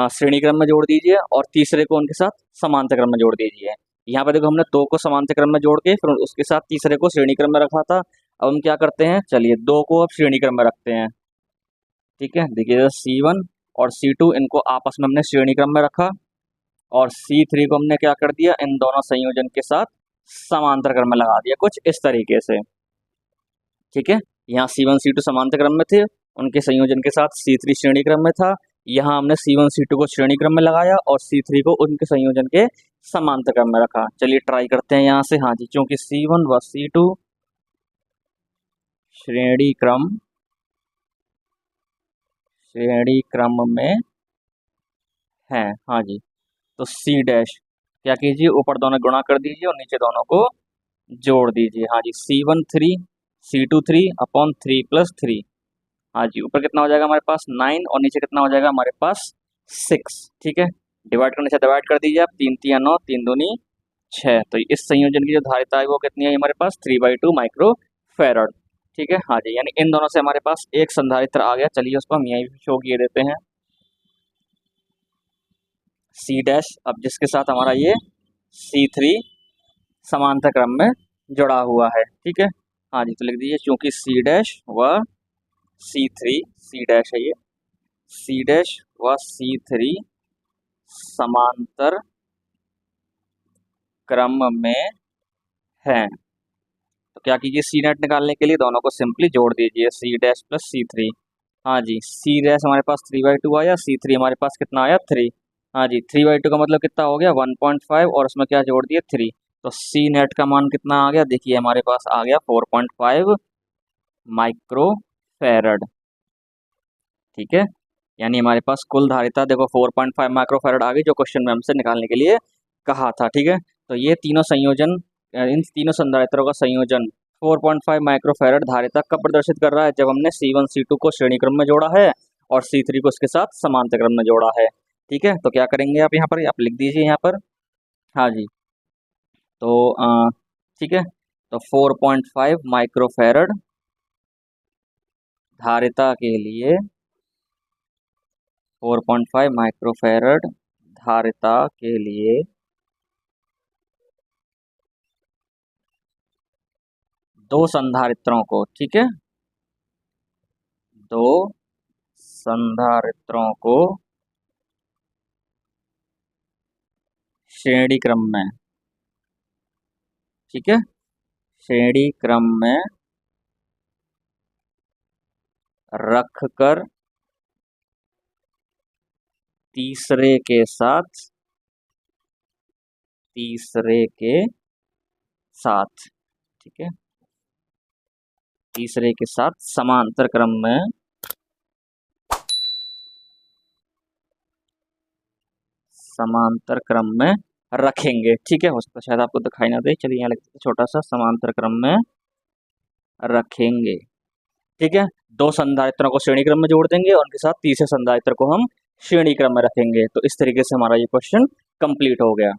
श्रेणी क्रम में जोड़ दीजिए और तीसरे को उनके साथ समांतर क्रम में जोड़ दीजिए। यहाँ पर देखो हमने दो को समांतर क्रम में जोड़ के फिर उसके साथ तीसरे को श्रेणी क्रम में रखा था। अब हम क्या करते हैं, चलिए दो को अब श्रेणी क्रम में रखते हैं। ठीक है, देखिए C1 और C2 इनको आपस में हमने श्रेणी क्रम में रखा, और C3 को हमने क्या कर दिया, इन दोनों संयोजन के साथ समांतर क्रम में लगा दिया, कुछ इस तरीके से। ठीक है, यहाँ C1 C2 समांतर क्रम में थे, उनके संयोजन के साथ C3 श्रेणी क्रम में था। यहाँ हमने C1 C2 को श्रेणी क्रम में लगाया और C3 को उनके संयोजन के समांतर क्रम में रखा। चलिए ट्राई करते हैं यहाँ से। हाँ जी, चूंकि C1 व C2 श्रेणी क्रम में है। हाँ जी, तो C डैश क्या कीजिए, ऊपर दोनों गुणा कर दीजिए और नीचे दोनों को जोड़ दीजिए। हाँ जी, C1 3, C2 3/3 प्लस 3। हाँ जी, ऊपर कितना हो जाएगा हमारे पास 9 और नीचे कितना हो जाएगा हमारे पास 6। ठीक है, डिवाइड करने से डिवाइड कर दीजिए आप, 3 3 9, 3 दूनी 6। तो इस संयोजन की जो धारिता है वो कितनी है हमारे पास, 3/2 माइक्रो फैरड। ठीक है, हाँ जी, यानी इन दोनों से हमारे पास एक संधारित्र आ गया। चलिए उसको हम यहीं शो किए देते हैं, C डैश, अब जिसके साथ हमारा ये C3 समांतर क्रम में जुड़ा हुआ है। ठीक है, हाँ जी, तो लिख दीजिए चूंकि C डैश व C3, C डैश है ये, C डैश व C3 समांतर क्रम में है, तो क्या कीजिए, C नेट निकालने के लिए दोनों को सिंपली जोड़ दीजिए, C डैश प्लस C3। हाँ जी, C डैश हमारे पास 3/2 आया, C3 हमारे पास कितना आया 3। हाँ जी, 3/2 का मतलब कितना हो गया 1.5, और उसमें क्या जोड़ दिए 3। तो C नेट का मान कितना आ गया, देखिए हमारे पास आ गया 4.5 माइक्रो फैरड। ठीक है, यानी हमारे पास कुल धारिता देखो 4.5 माइक्रोफैरड आ गई, जो क्वेश्चन में हमसे निकालने के लिए कहा था। ठीक है, तो ये तीनों संयोजन, इन तीनों संधारित्रों का संयोजन 4.5 माइक्रोफैरड धारिता कब प्रदर्शित कर रहा है, जब हमने C1 C2 को श्रेणी क्रम में जोड़ा है और C3 को इसके साथ समांतर क्रम में जोड़ा है। ठीक है, तो क्या करेंगे आप यहाँ पर, आप लिख दीजिए यहाँ पर। हाँ जी, तो ठीक है, तो 4.5 माइक्रोफैरड धारिता के लिए, 4.5 माइक्रोफैरड धारिता के लिए दो संधारित्रों को, ठीक है, दो संधारित्रों को श्रेणी क्रम में, ठीक है, श्रेणी क्रम में रखकर तीसरे के साथ, तीसरे के साथ, ठीक है, तीसरे के साथ समांतर क्रम में समांतर क्रम में रखेंगे। ठीक है, हो सकता है शायद आपको दिखाई ना दे, चलिए यहाँ लिखते हैं छोटा सा, समांतर क्रम में रखेंगे। ठीक है, दो संधारित्रों को श्रेणी क्रम में जोड़ देंगे और उनके साथ तीसरे संधारित्र को हम श्रेणी क्रम में रखेंगे। तो इस तरीके से हमारा ये क्वेश्चन कंप्लीट हो गया।